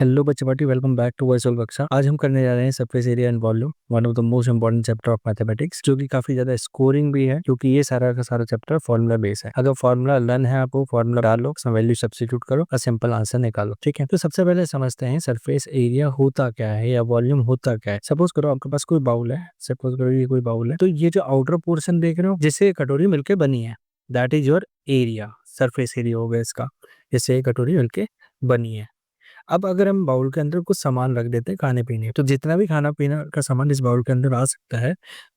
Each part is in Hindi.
हेलो बच्चे party, welcome back to virtual कक्षा। आज हम करने जा रहे हैं surface area and volume, one of the most important chapter of mathematics, जो कि काफी ज्यादा स्कोरिंग भी है क्योंकि ये सारा का सारा चैप्टर फॉर्मूला बेस है। अगर फॉर्मूला लर्न है आपको, फॉर्मूला डालो, वैल्यू सब्स्टिट्यूट करो और सिंपल आंसर निकालो। ठीक है, तो सबसे पहले समझते हैं सरफेस एरिया होता क्या है या वॉल्यूम होता क्या है। सपोज करो आपके पास कोई बाउल है, सपोज करो ये कोई बाउल है, तो ये जो आउटर पोर्शन देख रहे हो जिससे कटोरी मिलकर बनी है, that is your area, surface area हो गया इसका, जिससे कटोरी मिलकर बनी है। अब अगर हम बाउल के अंदर कुछ सामान रख देते हैं खाने पीने, तो जितना भी खाना पीना का सामान इस बाउल के अंदर आ सकता है,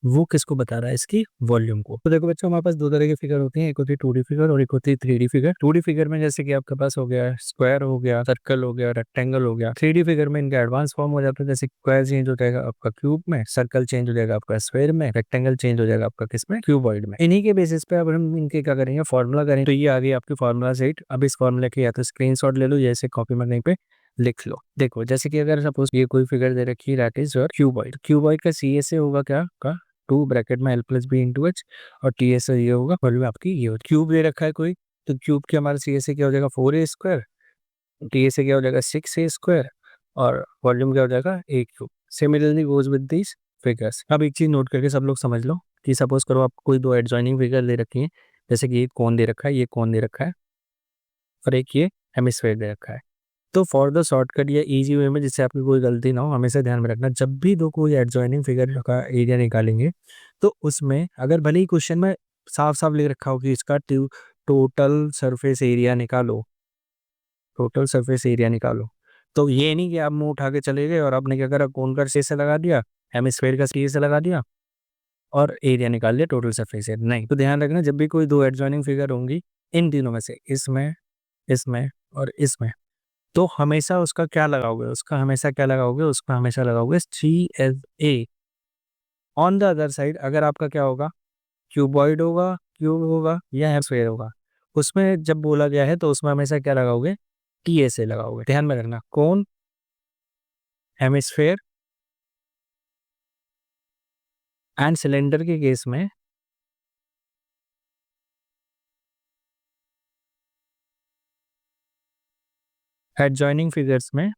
वो किसको बता रहा है? इसकी वॉल्यूम को। तो देखो बच्चों, हमारे पास दो तरह की फिगर होती है, एक होती है 2D फिगर और एक होती है 3D फिगर। 2D फिगर में जैसे कि आपके पास हो गया स्क्वायर, हो गया सर्कल, हो गया रेक्टेंगल, हो गया। 3D फिगर में इनका एडवांस फॉर्म हो जाता है, जैसे स्क्वायर चेंज हो जाएगा आपका क्यूब में, सर्कल चेंज हो जाएगा आपका स्क्वायर में, रेक्टेंगल चेंज हो जाएगा आपका किसमें? क्यूबॉइड में। इन्हीं के बेसिस पे अब हम इनके क्या करेंगे, फॉर्मूला करेंगे। तो ये आ गई आपकी फॉर्मूला सेट। अब इस फॉर्मूला के या तो स्क्रीनशॉट ले लो, जैसे कॉपी में कहीं पे लिख लो। देखो जैसे कि अगर सपोज ये कोई फिगर दे रखी है, that is your cuboid. Cuboid का सी एस ए होगा क्या का 2 ब्रैकेट में l plus B into H, और टी एस ए ये होगा, वॉल्यूम आपकी ये होगी। क्यूब दे रखा है कोई, तो क्यूब के हमारा सी एस ए क्या हो जाएगा? 4a स्क्वायर, टी एस ए क्या हो जाएगा? 6a स्क्वायर, और वॉल्यूम क्या हो जाएगा? A cube. Similarly goes with this figures. अब एक चीज नोट करके सब लोग समझ लो कि सपोज करो आपको कोई दो एडजॉइनिंग फिगर दे रखी है, जैसे कि ये कोन दे रखा है, ये कोन दे रखा है, और एक ये हेमिस्फेयर दे रखा है। तो फॉर द शॉर्टकट या इजी वे में, जिससे आपकी कोई गलती ना हो, हमेशा ध्यान में रखना, जब भी दो कोई एडजॉइनिंग फिगर का एरिया निकालेंगे, तो उसमें अगर भले ही क्वेश्चन में साफ साफ लिख रखा हो कि इसका टोटल सरफेस एरिया निकालो, टोटल सरफेस एरिया निकालो, तो ये नहीं कि आप मुंह उठा के चले गए और आपने क्या करा, कोन का सी से लगा दिया, हेमिस्फेयर का सी से लगा दिया और एरिया निकाल लिया टोटल सरफेस एरिया। नहीं, तो ध्यान रखना, जब भी कोई दो एडजॉइनिंग फिगर होंगी, इन तीनों में से, इसमें, इसमें और इसमें, तो हमेशा उसका क्या लगाओगे? उसका हमेशा क्या लगाओगे? उसका हमेशा लगाओगे C S A. On the other side अगर आपका क्या होगा, क्यूबॉइड होगा, क्यूब होगा या हेमिस्फेयर होगा, उसमें जब बोला गया है तो उसमें हमेशा क्या लगाओगे? टी एस ए लगाओगे। ध्यान में रखना, कौन? हेमिस्फेयर एंड सिलेंडर के केस में एडजॉइनिंग फिगर्स में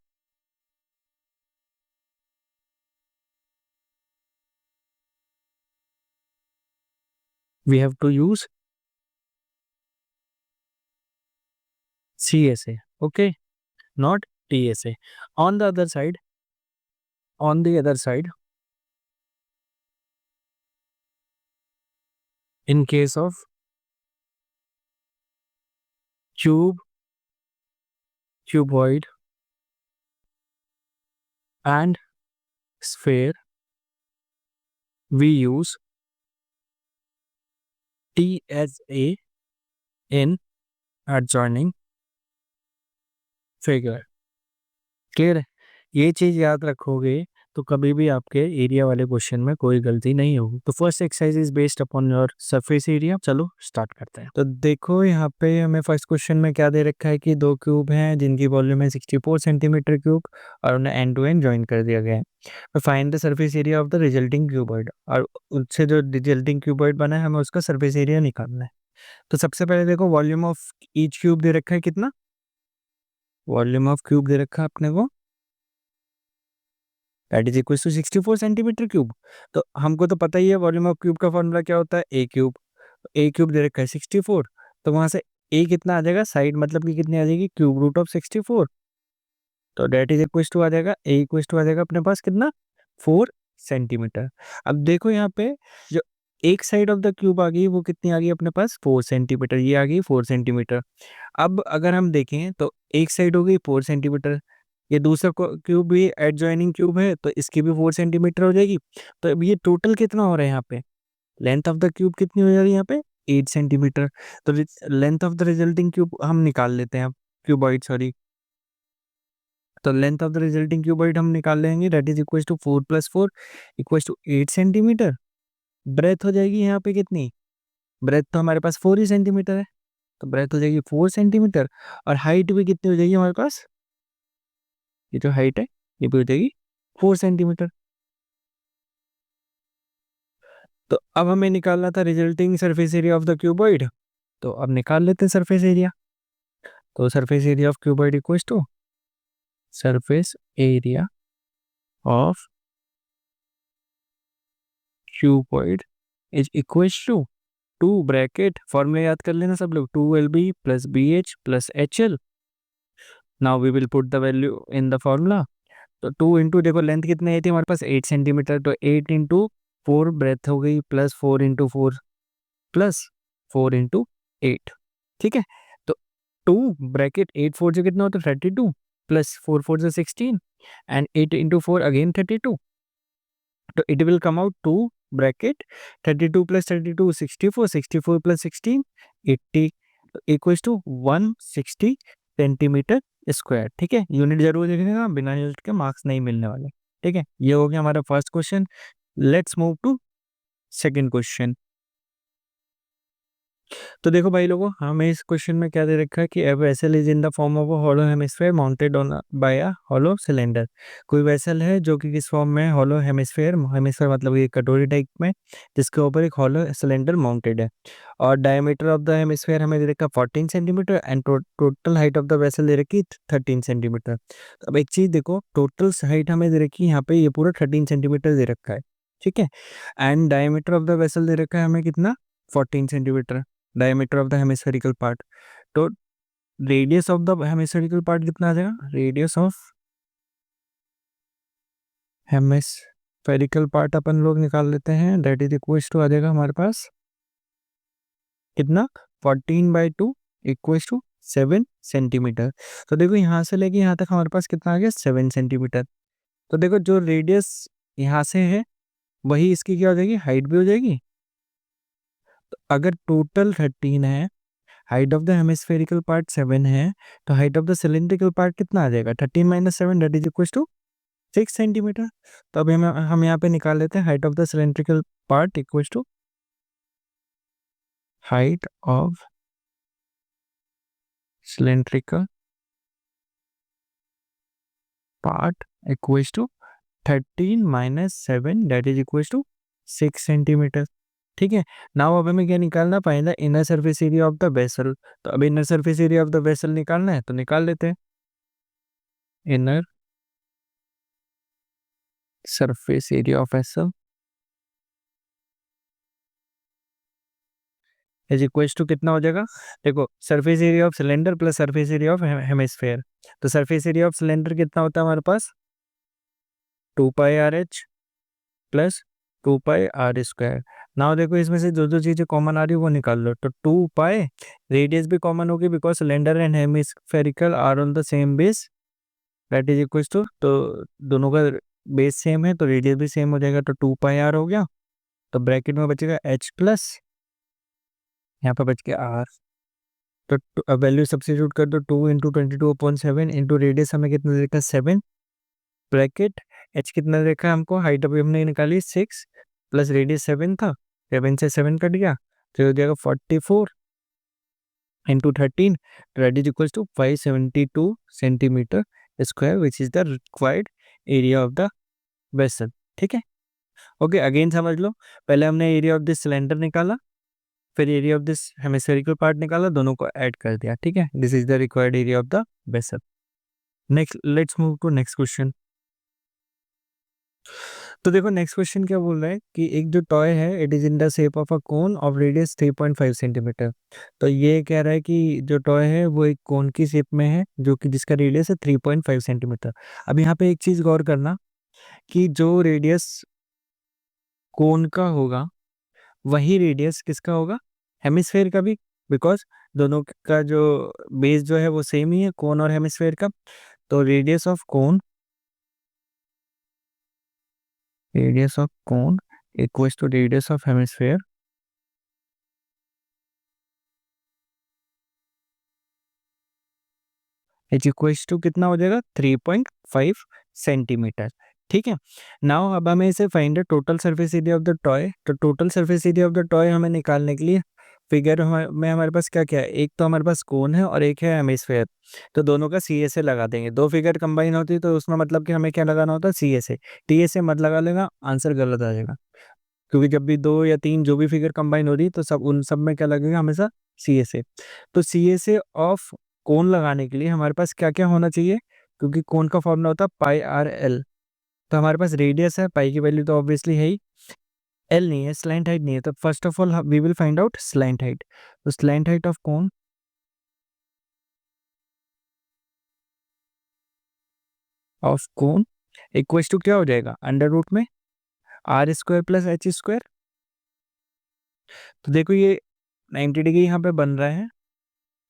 we have to use C S A, okay, not T S A. On the other side, on the other side, in case of cube, cuboid and sphere, we use TSA in adjoining figure। Clear है? ये चीज याद रखोगे तो कभी भी आपके एरिया वाले क्वेश्चन में कोई गलती नहीं होगी। तो first exercise is based upon your surface area. चलो स्टार्ट करते हैं। तो देखो यहाँ पे हमें फर्स्ट क्वेश्चन में क्या दे रखा है कि दो क्यूब हैं जिनकी वॉल्यूम है 64 सेंटीमीटर क्यूब, और उन्हें एंड टू एंड ज्वाइन कर दिया गया है। Find the surface area of the resulting cuboid, और उससे जो रिजल्टिंग क्यूबॉइड बना है हमें उसका सरफेस एरिया निकालना है। तो सबसे पहले देखो, वॉल्यूम ऑफ ईच क्यूब दे रखा है कितना? वॉल्यूम ऑफ क्यूब दे रखा है अपने को, that is equal to 64 centimetre cube. तो हमको तो पता ही है वॉल्यूम ऑफ क्यूब का फॉर्मूला क्या होता है, ए क्यूब। ए क्यूब दे रखा है 64, तो वहां से ए कितना आ जाएगा, साइड मतलब कि कितनी आ जाएगी, क्यूब रूट ऑफ 64। तो दैट इज इक्वल टू आ जाएगा, ए इक्वल टू आ जाएगा अपने पास कितना, 4 सेंटीमीटर। अब देखो यहाँ पे जो एक साइड ऑफ द क्यूब आ गई वो कितनी आ गई अपने पास, 4 सेंटीमीटर, ये आ गई 4 सेंटीमीटर। अब अगर हम देखें तो एक साइड हो गई 4 सेंटीमीटर, ये दूसरा क्यूब भी एडजॉइनिंग क्यूब है तो इसकी भी 4 सेंटीमीटर हो जाएगी। तो अब ये टोटल कितना हो रहा है यहाँ पे, लेंथ ऑफ द क्यूब कितनी हो जा रही है यहाँ पे, 8 सेंटीमीटर। तो length of the resulting cube हम निकाल लेते हैं, क्यूबॉइड सॉरी। तो length of the resulting cuboid हम निकाल लेंगे, that is equal to 4 + 4 equal to 8 centimetre. Breadth हो जाएगी यहाँ पे कितनी, ब्रेथ तो हमारे पास 4 ही सेंटीमीटर है, तो ब्रेथ हो जाएगी 4 सेंटीमीटर। और हाइट भी कितनी हो जाएगी हमारे पास, ये जो हाइट है ये भी हो जाएगी 4 सेंटीमीटर। तो अब हमें निकालना था resulting surface area of the cuboid, तो अब निकाल लेते हैं सरफेस एरिया। तो surface area of cuboid equal to surface area of cuboid is equal to 2 bracket, formula याद कर लेना सब लोग, 2LB plus BH plus HL। Now we will put the value in the formula. तो 2 इंटू, देखो लेंथ कितनी आई थी हमारे पास 8 सेंटीमीटर, तो 8 इंटू 4 ब्रेथ हो गई, प्लस 4 इंटू 4 प्लस 4 इंटू 8। ठीक है, तो 2 ब्रैकेट 8 4 से कितना होता है 32, प्लस 4 4 से 16 एंड 8 इंटू 4 अगेन 32। तो it will come out 2 bracket 32 plus 32 64, 64 plus 16 80 equals to 160 centimetre square. ठीक है, यूनिट जरूर लिखना, बिना यूनिट के मार्क्स नहीं मिलने वाले। ठीक है, ये हो गया हमारा first question. Let's move to second question. तो देखो भाई लोगों, हमें इस क्वेश्चन में क्या दे रखा है कि a vessel is in the form of a hollow hemisphere mounted on by a hollow cylinder. कोई वेसल है जो कि किस फॉर्म में, हॉलो हेमिस्फेयर, हेमिस्फेयर मतलब ये कटोरी टाइप में, जिसके ऊपर एक हॉलो सिलेंडर माउंटेड है। और डायमीटर ऑफ द हेमिस्फेयर हमें दे रखा 14 centimetre and total height of the vessel दे रखी 13 सेंटीमीटर। अब एक चीज देखो, टोटल हाइट हमें दे रखी यहाँ पे, ये पूरा 13 सेंटीमीटर दे रखा है। ठीक है, and diameter of the vessel दे रखा है हमें कितना, 14 centimetre, diameter of the hemispherical part. तो radius of the hemispherical part कितना आ जाएगा, रेडियस ऑफ हेमिस्फेरिकल पार्ट अपन लोग निकाल लेते हैं, दैट इज इक्वल टू आ जाएगा हमारे पास कितना, 14/2 इक्वल टू 7 सेंटीमीटर। तो देखो यहाँ से लेके यहाँ तक हमारे पास कितना आ गया, 7 सेंटीमीटर। तो देखो जो रेडियस यहाँ से है वही इसकी क्या हो जाएगी, हाइट भी हो जाएगी। तो अगर टोटल 13 है, height of the hemispherical part 7 है, तो height of the cylindrical part कितना आ जाएगा, 13 minus 7 that is equal to 6 centimetre. तो अभी हम यहाँ पे निकाल लेते हैं height of the cylindrical part equal to height of cylindrical part equal to 13 minus 7 that is equal to 6 centimetre. ठीक है, नाउ अब हमें क्या निकालना, find the inner surface area of the vessel. तो अब inner surface area of the vessel निकालना है, तो निकाल लेते हैं। Inner surface area of vessel is equal to कितना हो जाएगा, देखो surface area of cylinder plus surface area of hemisphere. तो सरफेस एरिया ऑफ सिलेंडर कितना होता है हमारे पास, 2πRH प्लस 2πR²। नाउ देखो इसमें से जो जो चीजें कॉमन आ रही है वो निकाल लो। तो 2π, रेडियस भी कॉमन होगी because cylinder and hemispherical are on the same base, that is equal to, तो दोनों का बेस सेम है तो रेडियस भी सेम हो जाएगा, तो 2πR हो गया। तो ब्रैकेट में बचेगा H प्लस, यहाँ पे बच गया R। तो अब वैल्यू सब्स्टिट्यूट कर दो, 2 × 22/7 इंटू रेडियस हमें कितना देखा 7, ब्रैकेट H कितना देखा हमको, हाइट अभी हमने निकाली 6 प्लस रेडियस 7 था, 7 से 7 कट गया तो हो जाएगा 44 into 13, that is equal to 572 centimetre square which is the required area of the vessel. ठीक है, ओके अगेन समझ लो, पहले हमने एरिया ऑफ दिस सिलेंडर निकाला, फिर area of this hemispherical part निकाला, दोनों को ऐड कर दिया। ठीक है, this is the required area of the vessel. Next, let's move to next question. तो देखो नेक्स्ट क्वेश्चन क्या बोल रहा है कि एक जो टॉय है it is in the shape of a cone of radius 3.5 centimetre. तो ये कह रहा है कि जो टॉय है वो एक कोन की शेप में है जो कि जिसका रेडियस है 3.5 सेंटीमीटर। अब यहाँ पे एक चीज गौर करना कि जो रेडियस कोन का होगा वही रेडियस किसका होगा, हेमिस्फेयर का भी, बिकॉज दोनों का जो बेस जो है वो सेम ही है, कोन और हेमिस्फेयर का। तो radius of cone equals to radius of hemisphere is equals to कितना हो जाएगा 3.5 सेंटीमीटर। ठीक है, नाउ अब हमें इसे find the total surface area of the toy. तो total surface area of the toy हमें निकालने के लिए फिगर में हमारे पास क्या क्या है, एक तो हमारे पास कोन है और एक है हेमिस्फेयर। तो दोनों का CSA लगा देंगे, दो फिगर कंबाइन होती है तो उसमें मतलब कि हमें क्या लगाना होता है, CSA। TSA मत लगा लेना, आंसर गलत आ जाएगा, क्योंकि जब भी 2 या 3 जो भी फिगर कंबाइन हो रही है तो सब उन सब में क्या लगेगा, हमेशा CSA। तो CSA ऑफ कोन लगाने के लिए हमारे पास क्या क्या होना चाहिए, क्योंकि कोन का फॉर्मूला होता है पाई आर एल। तो हमारे पास रेडियस है, पाई की वैल्यू तो ऑब्वियसली है ही, एल नहीं है, स्लैंट हाइट नहीं है। तो first of all we will find out slant height. तो slant height of cone equals to क्या हो जाएगा, अंडर रूट में R square plus H square. तो देखो ये 90 डिग्री यहाँ पे बन रहा है,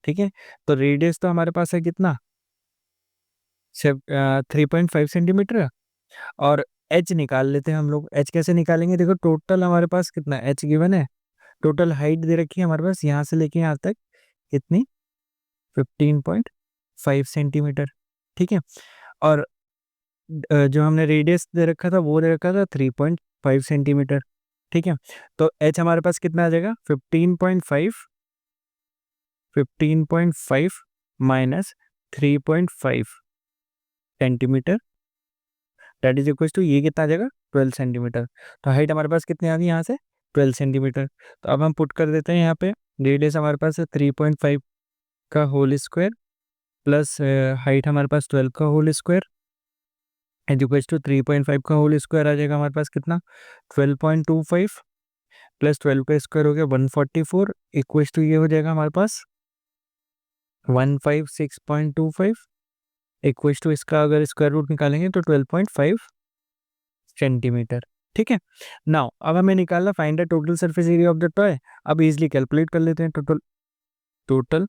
ठीक है। तो रेडियस तो हमारे पास है कितना, 3.5 सेंटीमीटर। और एच निकाल लेते हैं हम लोग। एच कैसे निकालेंगे, देखो टोटल हमारे पास कितना एच गिवन है, टोटल हाइट दे रखी है हमारे पास यहाँ से लेके यहाँ तक कितनी, 15.5 सेंटीमीटर, ठीक है। और जो हमने रेडियस दे रखा था वो दे रखा था 3.5 सेंटीमीटर, ठीक है। तो एच हमारे पास कितना आ जाएगा, 15.5 minus 3.5 centimetre, that is equal to ये कितना आ जाएगा, 12 सेंटीमीटर। तो हाइट हमारे पास कितनी आ गई यहाँ से, 12 सेंटीमीटर। तो अब हम पुट कर देते हैं यहाँ पे, रेडियस हमारे पास है 3.5 का होल स्क्वायर प्लस हाइट हमारे पास 12 का whole square is equal to 3.5 का होल स्क्वायर आ जाएगा हमारे पास कितना, 12.25 प्लस 12 का स्क्वायर हो गया 144 इक्वल टू ये हो जाएगा हमारे पास 156.25 इक्वल टू इसका अगर स्क्वायर रूट निकालेंगे तो 12.5 सेंटीमीटर, ठीक है। नाउ अब हमें निकालना find the total surface area of the toy. अब इजीली कैलकुलेट कर लेते हैं, total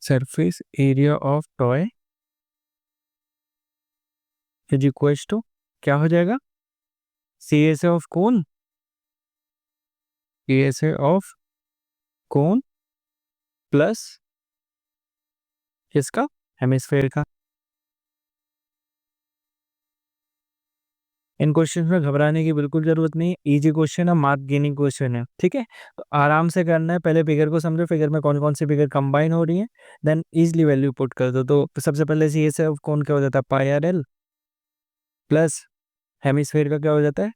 surface area of toy is equal to क्या हो जाएगा, C S A of cone, C S A of cone plus इसका हेमिस्फेयर का। इन क्वेश्चन में घबराने की बिल्कुल जरूरत नहीं, इजी क्वेश्चन है, मार्क गेनिंग क्वेश्चन है, ठीक है। तो आराम से करना है, पहले फिगर को समझो, फिगर में कौन कौन सी फिगर कंबाइन हो रही है, देन इजीली वैल्यू पुट कर दो। तो सबसे पहले सी एस एफ कौन क्या हो जाता है, पाई आर एल प्लस हेमिस्फेयर का क्या हो जाता है,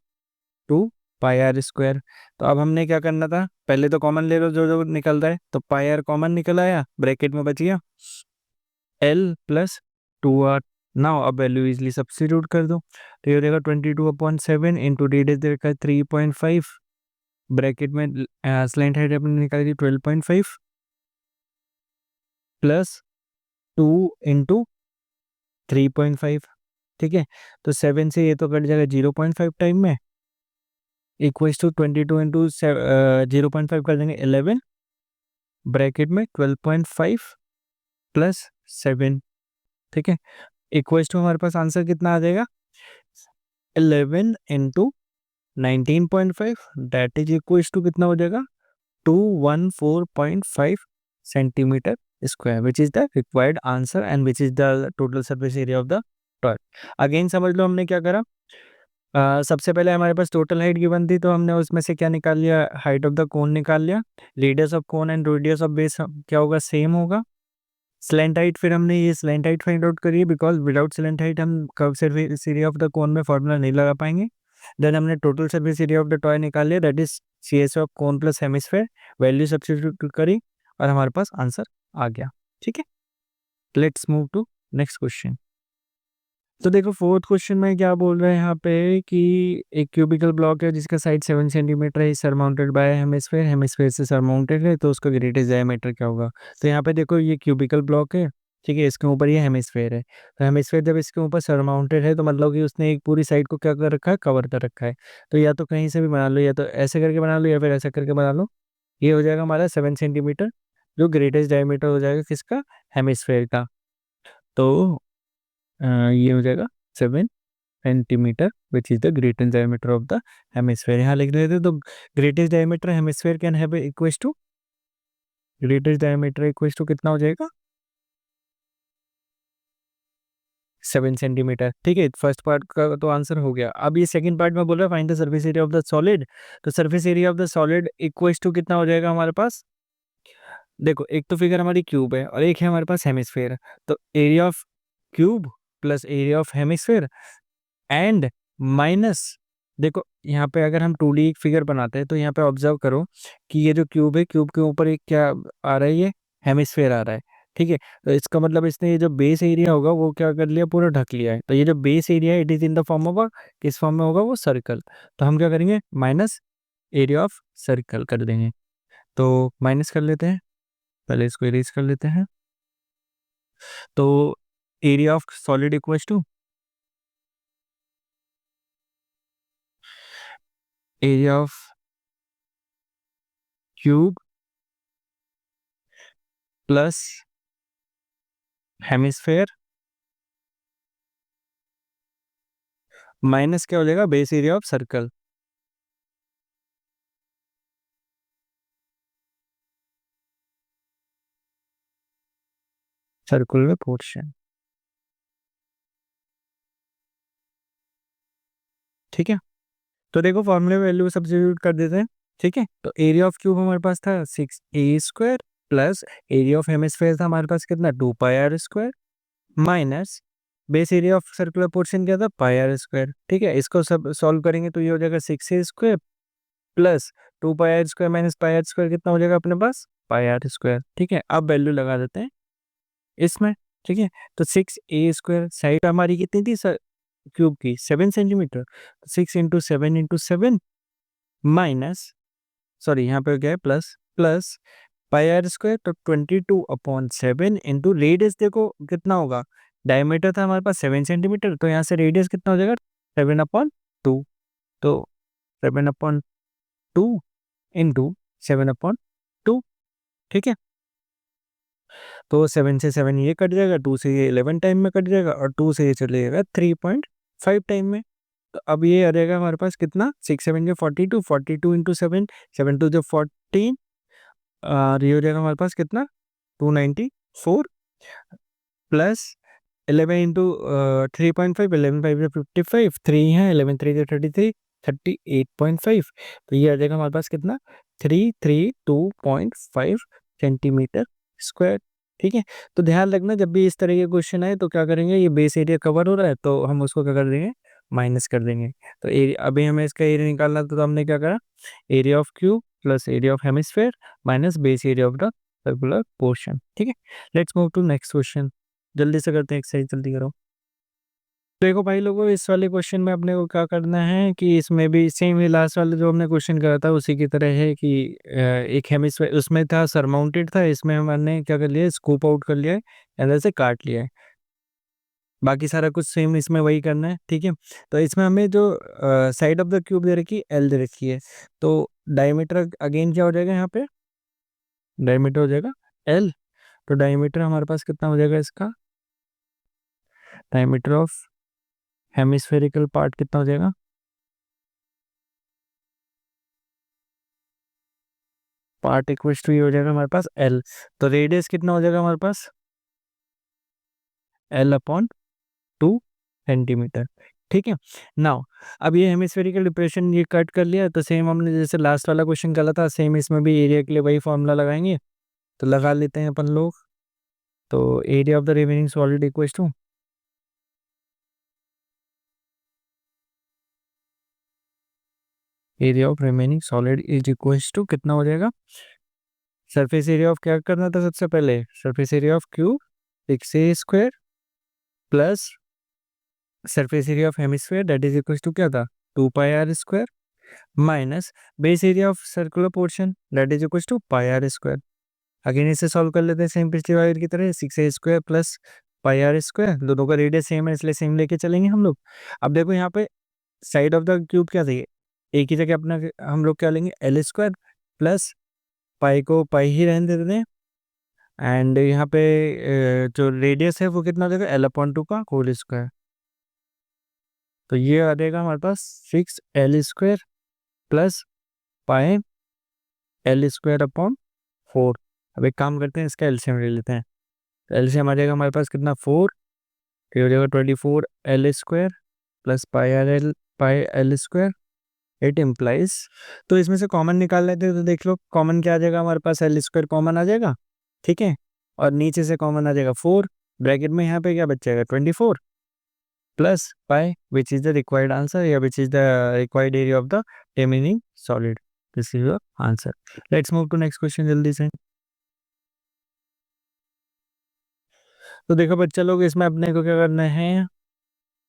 2 पाई आर स्क्वायर। तो अब हमने क्या करना था, पहले तो कॉमन ले लो जो जो निकल रहा है, तो पाई आर कॉमन निकल आया, ब्रैकेट में बच गया एल प्लस 2 आर। नाउ अब वैल्यू इजली सब्स्टिट्यूट कर दो, तो ये हो जाएगा 22/7 इंटू डी दे रखा है 3.5, ब्रैकेट में स्लैंट हाइट अपने निकाली थी 12.5 प्लस 2 इंटू 3.5, ठीक है। तो 7 से ये तो कट जाएगा 0.5 टाइम में, इक्वल्स टू 22 इंटू 0.5 कर देंगे 11, ब्रैकेट में 12.5 प्लस 7, ठीक है। इक्वल्स टू हमारे पास आंसर कितना आ जाएगा, 11 into 19.5 that is equals to कितना हो जाएगा, 214.5 centimetre square, which is the required answer and which is the total surface area of the toy. Again समझ लो हमने क्या करा, सबसे पहले हमारे पास टोटल हाइट गिवन थी, तो हमने उसमें से क्या निकाल लिया, हाइट ऑफ द कोन निकाल लिया, radius of cone and radius of base क्या होगा, सेम होगा। स्लैंट हाइट फिर हमने ये स्लैंट हाइट फाइंड आउट करी है, बिकॉज विदाउट स्लैंट हाइट हम curve surface area of the cone में फॉर्मूला नहीं लगा पाएंगे। देन हमने total surface area of the toy निकाल लिया, that is C S of cone plus hemisphere, value substitute करी और हमारे पास आंसर आ गया, ठीक है। Let's move to next question. तो देखो फोर्थ क्वेश्चन में क्या बोल रहे हैं यहाँ पे कि एक क्यूबिकल ब्लॉक है जिसका साइड 7 सेंटीमीटर है, सरमाउंटेड बाय हेमिस्फेयर, हेमिस्फेयर से सरमाउंटेड है, तो उसका ग्रेटेस्ट डायमीटर क्या होगा। तो यहाँ पे देखो ये क्यूबिकल ब्लॉक है, ठीक है, इसके ऊपर ये हेमिस्फेयर है। तो हेमिस्फेयर जब इसके ऊपर सरमाउंटेड है तो मतलब कि उसने एक पूरी साइड को क्या कर रखा है, कवर कर रखा है। तो या तो कहीं से भी बना लो, या तो ऐसे करके बना लो या फिर ऐसा करके बना लो। ये हो जाएगा हमारा 7 सेंटीमीटर, जो ग्रेटेस्ट डायमीटर हो जाएगा किसका, हेमिस्फेयर का। तो ये हो जाएगा 7 centimetre which is the greatest diameter of the hemisphere. यहाँ लिख देते तो greatest diameter hemisphere can have equals to, greatest diameter equals to कितना हो जाएगा, 7 सेंटीमीटर, ठीक है। फर्स्ट पार्ट का तो आंसर हो गया। अब ये सेकंड पार्ट में बोल रहा है find the surface area of the solid. तो surface area of the solid equals to कितना हो जाएगा हमारे पास, देखो एक तो फिगर हमारी क्यूब है और एक है हमारे पास हेमिस्फेयर। तो area of cube plus area of hemisphere and minus, देखो यहाँ पे अगर हम 2D एक फिगर बनाते हैं तो यहाँ पे ऑब्जर्व करो कि ये जो क्यूब है, क्यूब के ऊपर एक क्या आ रहा है, ये हेमिस्फेयर आ रहा है, ठीक है। तो इसका मतलब इसने ये जो बेस एरिया होगा वो क्या कर लिया, पूरा ढक लिया है। तो ये जो बेस एरिया है it is in the form of, किस फॉर्म में होगा वो, सर्कल। तो हम क्या करेंगे, माइनस एरिया ऑफ सर्कल कर देंगे। तो माइनस कर लेते हैं, पहले इसको इरेज कर लेते हैं। तो area of solid equals to area of cube plus hemisphere minus क्या हो जाएगा, base area of circle. Circular portion, ठीक है। तो देखो फॉर्मूले में वैल्यू सब्स्टिट्यूट कर देते हैं, ठीक है। तो एरिया ऑफ क्यूब हमारे पास था 6a² plus area of hemisphere था हमारे पास कितना, 2πr², minus base area of circular portion क्या था, πr², ठीक है। इसको सब सॉल्व करेंगे तो ये हो जाएगा 6a² plus 2πr² minus πr² कितना हो जाएगा अपने पास, πr², ठीक है। अब वैल्यू लगा देते हैं इसमें, ठीक है। तो 6a² साइड हमारी कितनी थी सर क्यूब की, 7 सेंटीमीटर। 6 × 7 × 7 माइनस, सॉरी यहाँ पे क्या है प्लस, प्लस πr², तो 22/7 इंटू रेडियस देखो कितना होगा, डायमीटर था हमारे पास 7 सेंटीमीटर, तो यहाँ से रेडियस कितना हो जाएगा 7/2। तो 7/2 इंटू 7/2, ठीक है। तो 7 से 7 ये कट जाएगा, 2 से ये 11 टाइम में कट जाएगा, और 2 से ये चले जाएगा 3.5 टाइम में। तो अब ये आ जाएगा हमारे पास कितना, 6 × 7 = 42, 42 इंटू 7, 7 2 14, और ये हो जाएगा हमारे पास कितना, 294 प्लस 11 इंटू 3.5, 11 5 = 55, 3 है, 11 3 = 33, 38.5। तो ये आ जाएगा हमारे पास कितना, 332.5 सेंटीमीटर स्क्वायर, ठीक है। तो ध्यान रखना जब भी इस तरह के क्वेश्चन आए तो क्या करेंगे, ये बेस एरिया कवर हो रहा है तो हम उसको क्या कर देंगे, माइनस कर देंगे। तो एरिया, अभी हमें इसका एरिया निकालना था तो हमने क्या करा, area of cube plus area of hemisphere minus base area of the circular portion, ठीक है। Let's move to next question, जल्दी से करते हैं, एक्सरसाइज जल्दी करो। देखो भाई लोगों, इस वाले क्वेश्चन में अपने को क्या करना है कि इसमें भी सेम ही लास्ट वाले जो हमने क्वेश्चन करा था उसी की तरह है कि एक हेमिस्फेयर उसमें था, सरमाउंटेड था, इसमें हमने क्या कर लिया, स्कूप आउट कर लिया है, अंदर से काट लिया है। बाकी सारा कुछ सेम इसमें वही करना है, ठीक है। तो इसमें हमें जो साइड ऑफ द क्यूब दे रखी है, एल दे रखी है, तो डायमीटर अगेन क्या हो जाएगा, यहाँ पे डायमीटर हो जाएगा एल। तो डायमीटर हमारे पास कितना हो जाएगा इसका, डायमीटर ऑफ हेमिस्फेरिकल पार्ट कितना हो जाएगा, पार्ट इक्वल्स टू ये हो जाएगा हमारे पास एल। तो रेडियस कितना हो जाएगा हमारे पास, L/2 सेंटीमीटर, ठीक है। नाउ अब ये हेमिस्फेरिकल डिप्रेशन ये कट कर लिया, तो सेम हमने जैसे लास्ट वाला क्वेश्चन करा था सेम इसमें भी एरिया के लिए वही फॉर्मूला लगाएंगे। तो लगा लेते हैं अपन लोग। तो area of the remaining solid equals to area of remaining solid is equals to कितना हो जाएगा, सरफेस एरिया ऑफ क्या करना था सबसे पहले, surface area of cube 6a² plus surface area of hemisphere that is equals to क्या था, 2πr² minus base area of circular portion that is equals to πr²। Again इसे सॉल्व कर लेते हैं सेम पिछली बार की तरह, 6a² प्लस πr², दोनों का रेडियस सेम है इसलिए सेम लेके चलेंगे हम लोग। अब देखो यहाँ पे साइड ऑफ द क्यूब क्या थी, एक ही जगह अपना हम लोग क्या लेंगे, L² प्लस पाई को पाई ही रहने देते हैं, एंड यहाँ पे जो रेडियस है वो कितना हो जाएगा, L/2 का होल स्क्वायर। तो ये आ जाएगा हमारे पास 6L² प्लस पाई L²/4। अब एक काम करते हैं, इसका एलसीएम ले लेते हैं। तो एलसीएम आ जाएगा हमारे पास कितना, 4, फिर हो जाएगा 24L² plus pi L²। It implies, तो इसमें से कॉमन निकाल लेते हैं, तो देख लो कॉमन क्या आ जाएगा हमारे पास, L² कॉमन आ जाएगा, ठीक है। और नीचे से कॉमन आ जाएगा 4, ब्रैकेट में यहाँ पे क्या बच जाएगा 24 plus pi which is the required answer, या which is the required area of the remaining solid. This is your answer. Let's move to next question जल्दी से। तो देखो बच्चा लोग, इसमें अपने को क्या करना है,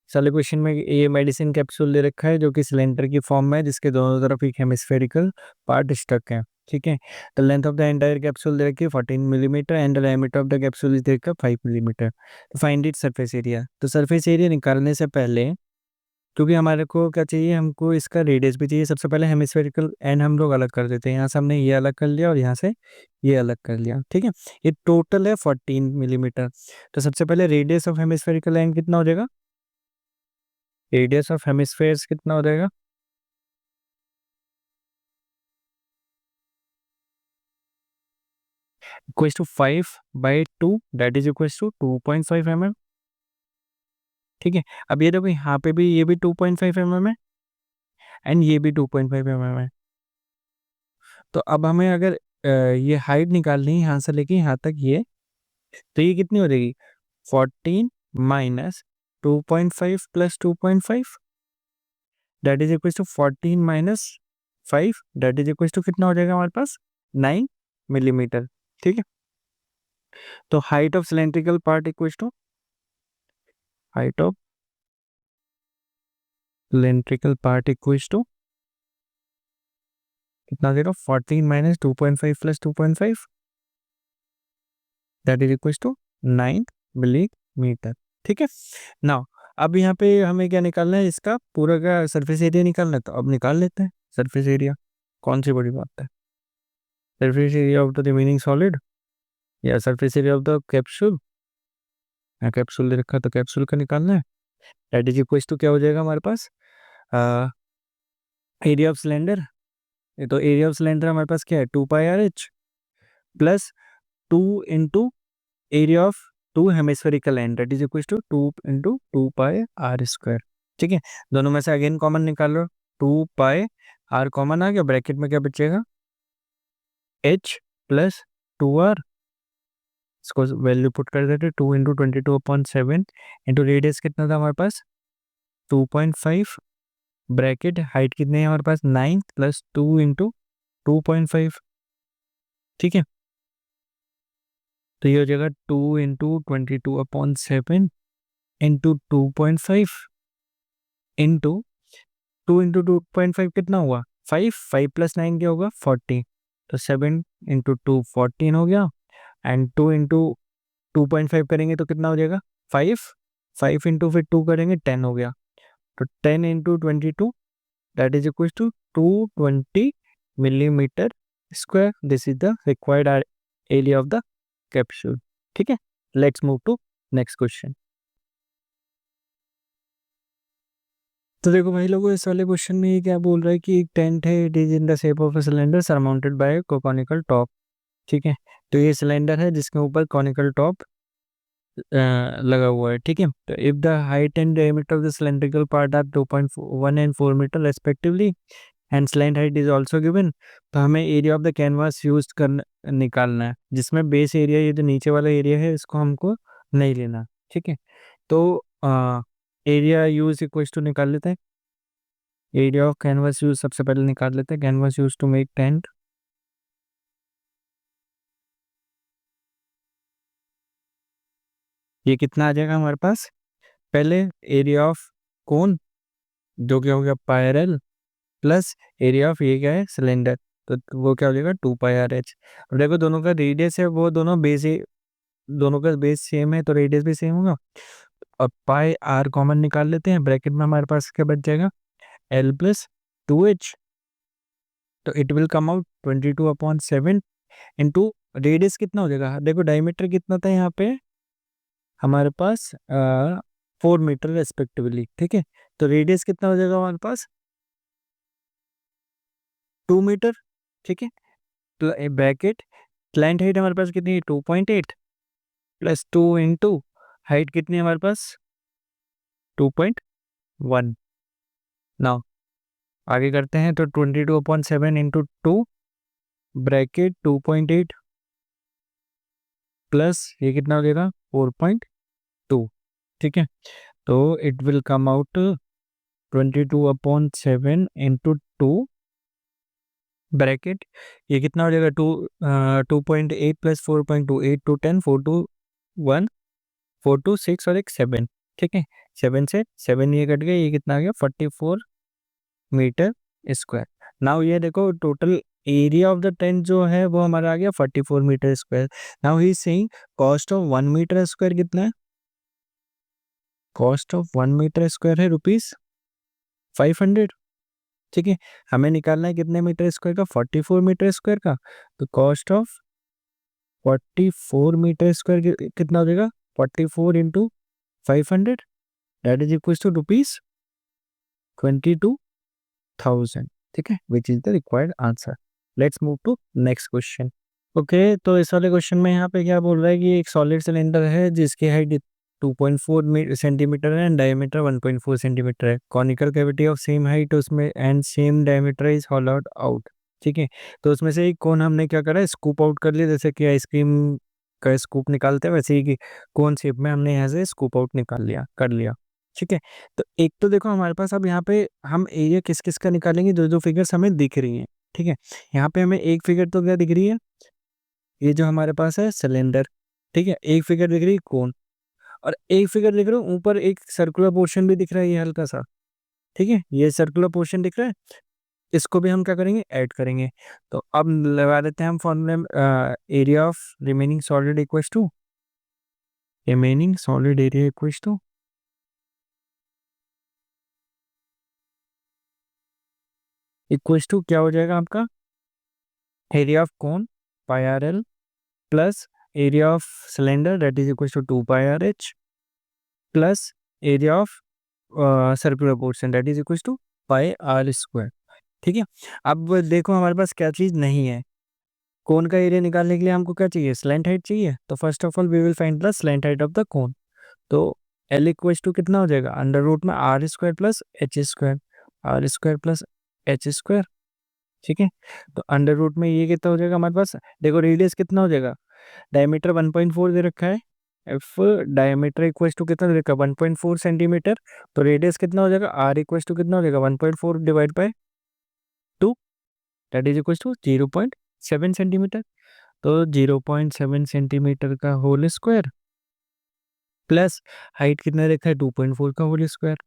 साले क्वेश्चन में ये मेडिसिन कैप्सूल दे रखा है जो कि सिलेंडर की फॉर्म में है, जिसके दोनों तरफ एक हेमिस्फेरिकल पार्ट स्टक है। ठीक है, the length of the entire capsule दे रखी है 14 millimetre and the diameter of the capsule is दे रखा है 5 मिलीमीटर। तो फाइंड इट सरफेस एरिया। तो सरफेस एरिया निकालने से पहले, क्योंकि हमारे को क्या चाहिए, हमको इसका रेडियस भी चाहिए, सबसे पहले हेमिस्फेरिकल एंड हम लोग अलग कर देते हैं। यहाँ से हमने ये अलग कर लिया और यहाँ से ये अलग कर लिया। ठीक है, ये टोटल है 14 मिलीमीटर। तो सबसे पहले रेडियस ऑफ हेमिस्फेरिकल एंड कितना हो जाएगा, रेडियस ऑफ हेमिस्फेयर्स कितना हो जाएगा, equals to 5/2, that is equals to 2.5 mm। ठीक है, अब ये देखो यहाँ पे भी ये भी 2.5 mm है एंड ये भी 2.5 mm है। तो अब हमें अगर ये हाइट निकालनी है यहाँ से लेके यहाँ तक ये, तो ये कितनी हो जाएगी, 14 minus 2.5 plus 2.5, that is equals to 14 minus 5, that is equals to कितना हो जाएगा हमारे पास, 9 मिलीमीटर। ठीक है, तो height of cylindrical part equals to height of cylindrical part equals to कितना दे रहा हूँ, 14 minus 2.5 plus 2.5, that is equals to 9 millimetre. ठीक है, नाउ अब यहाँ पे हमें क्या निकालना है, इसका पूरा का सरफेस एरिया निकालना है। तो अब निकाल लेते हैं सरफेस एरिया, कौन सी बड़ी बात है। Surface area of the remaining solid या surface area of the capsule, capsule दे रखा तो कैप्सूल का निकालना है। दैट इज इक्वल्स टू क्या हो जाएगा हमारे पास, एरिया ऑफ सिलेंडर। तो एरिया ऑफ सिलेंडर हमारे पास क्या है, 2πRh plus 2 area of 2 hemispherical end, that is equal to 2 × 2πr²। ठीक है, दोनों में से अगेन कॉमन निकाल लो, 2πr कॉमन आ गया, ब्रैकेट में क्या बचेगा, h प्लस 2r, इसको वैल्यू पुट कर देते, 2 × 22/7 इंटू रेडियस कितना था हमारे पास 2.5, ब्रैकेट हाइट कितनी है हमारे पास 9 प्लस 2 × 2.5। ठीक है, तो ये हो जाएगा 2 × 22/7 इंटू 2.5 इंटू 2 × 2.5 कितना हुआ 5, 5 प्लस 9 क्या होगा 40, तो 7 × 2 14 हो गया, एंड 2 × 2.5 करेंगे तो कितना हो जाएगा 5, 5 इंटू फिर 2 करेंगे 10 हो गया, तो 10 × 22 that is equal to 220 millimetre square. This is the required area of the capsule. ठीक है, let's move to next question. तो देखो भाई लोगों, इस वाले क्वेश्चन में ये क्या बोल रहा है कि एक टेंट है, it is in the shape of a cylinder surmounted bye conical top. ठीक है, तो ये सिलेंडर है जिसके ऊपर कॉनिकल टॉप लगा हुआ है। ठीक है, तो if the height and diameter of the cylindrical part are 2.1 and 4 metre respectively and slant height is also given, तो हमें area of the canvas use कर निकालना है, जिसमें बेस एरिया, ये जो नीचे वाला एरिया है इसको हमको नहीं लेना। ठीक है, तो एरिया यूज इक्वल टू निकाल लेते हैं, एरिया ऑफ कैनवास यूज सबसे पहले निकाल लेते हैं, canvas use to make tent. ये कितना आ जाएगा हमारे पास, पहले एरिया ऑफ कोन जो क्या हो गया पायरल, प्लस एरिया ऑफ ये क्या है सिलेंडर, तो वो क्या हो जाएगा 2πRh। अब देखो दोनों का रेडियस है, वो दोनों बेस, दोनों का बेस सेम है तो रेडियस भी सेम होगा। और पाई आर कॉमन निकाल लेते हैं, ब्रैकेट में हमारे पास क्या बच जाएगा L प्लस 2h, तो it will come out 22/7 into radius कितना हो जाएगा, देखो डायमीटर कितना था यहाँ पे हमारे पास 4 मीटर रेस्पेक्टिवली। ठीक है, तो रेडियस कितना हो जाएगा हमारे पास 2 मीटर। ठीक है, तो ब्रैकेट क्लाइंट हाइट हमारे पास कितनी है 2.8 प्लस 2 इंटू हाइट कितनी है हमारे पास 2.1। नाउ आगे करते हैं, तो 22/7 इंटू 2 ब्रैकेट 2.8 प्लस ये कितना हो जाएगा 4.2। ठीक है, तो it will come out 22/7 into 2 bracket, ये कितना हो जाएगा 2.8 प्लस 4.2 8 to 10 4 to 1 4 2 6 और एक 7, ठीक है। 7 से 7 ये कट गया, ये कितना आ गया 44 मीटर स्क्वायर। नाउ ये देखो total area of the tent जो है वो हमारा आ गया 44 metre square. Now he is saying cost of 1 metre square कितना है, कॉस्ट ऑफ 1 मीटर स्क्वायर है ₹500, ठीक है। हमें निकालना है कितने मीटर स्क्वायर का, 44 मीटर स्क्वायर का। तो कॉस्ट ऑफ 44 मीटर स्क्वायर कितना हो जाएगा, 44 into 500, that is equal to ₹22,000, ठीक है, which is the required answer. Let's move to next question. Okay, तो इस वाले क्वेश्चन में यहाँ पे क्या बोल रहा है कि एक सॉलिड सिलेंडर है जिसकी हाइट 2.4 सेंटीमीटर है एंड डायमीटर 1.4 सेंटीमीटर है। Conical cavity of same height उसमें and same diameter is hollowed out, ठीक है। तो उसमें से एक कोन हमने क्या करा, स्कूप आउट कर लिया, जैसे कि आइसक्रीम का स्कूप निकालते हैं वैसे ही कि कोन शेप में हमने यहाँ से स्कूप आउट निकाल लिया, कर लिया, ठीक है। तो एक तो देखो हमारे पास अब यहाँ पे हम एरिया किस किस का निकालेंगे, जो जो फिगर्स हमें दिख रही हैं, ठीक है। यहाँ पे हमें एक फिगर तो क्या दिख रही है, ये जो हमारे पास है सिलेंडर, ठीक है। एक फिगर दिख रही है कोन, और एक फिगर दिख रहा है ऊपर एक सर्कुलर पोर्शन भी दिख रहा है ये हल्का सा, ठीक है। ये सर्कुलर पोर्शन दिख रहा है, इसको भी हम क्या करेंगे, ऐड करेंगे। तो अब लगा देते हैं हम फॉर्मूले में, area of remaining solid equals to remaining solid area equals to क्या हो जाएगा आपका, area of cone pi r l plus area of cylinder that is equal to 2 pi r h plus area of circular portion that is equal to pi r square, ठीक है। अब देखो हमारे पास क्या चीज़ नहीं है, कोन का एरिया निकालने के लिए हमको क्या चाहिए, स्लैंट हाइट चाहिए। तो first of all we will find the slant height of the cone. तो एल इक्वल्स टू कितना हो जाएगा, अंडर रूट में R square plus H square, R square plus H square, ठीक है। तो अंडर रूट में ये कितना हो जाएगा हमारे पास, देखो रेडियस कितना हो जाएगा, डायमीटर 1.4 दे रखा है, एफ डायमीटर इक्वल्स टू कितना दे रखा है 1.4 सेंटीमीटर। तो रेडियस कितना हो जाएगा, आर इक्वल्स टू कितना हो जाएगा 1.4 divide by 2 that is equals to 0.7 centimetre. तो 0.7 सेंटीमीटर का होल स्क्वायर प्लस हाइट कितना रखा है 2.4 का whole square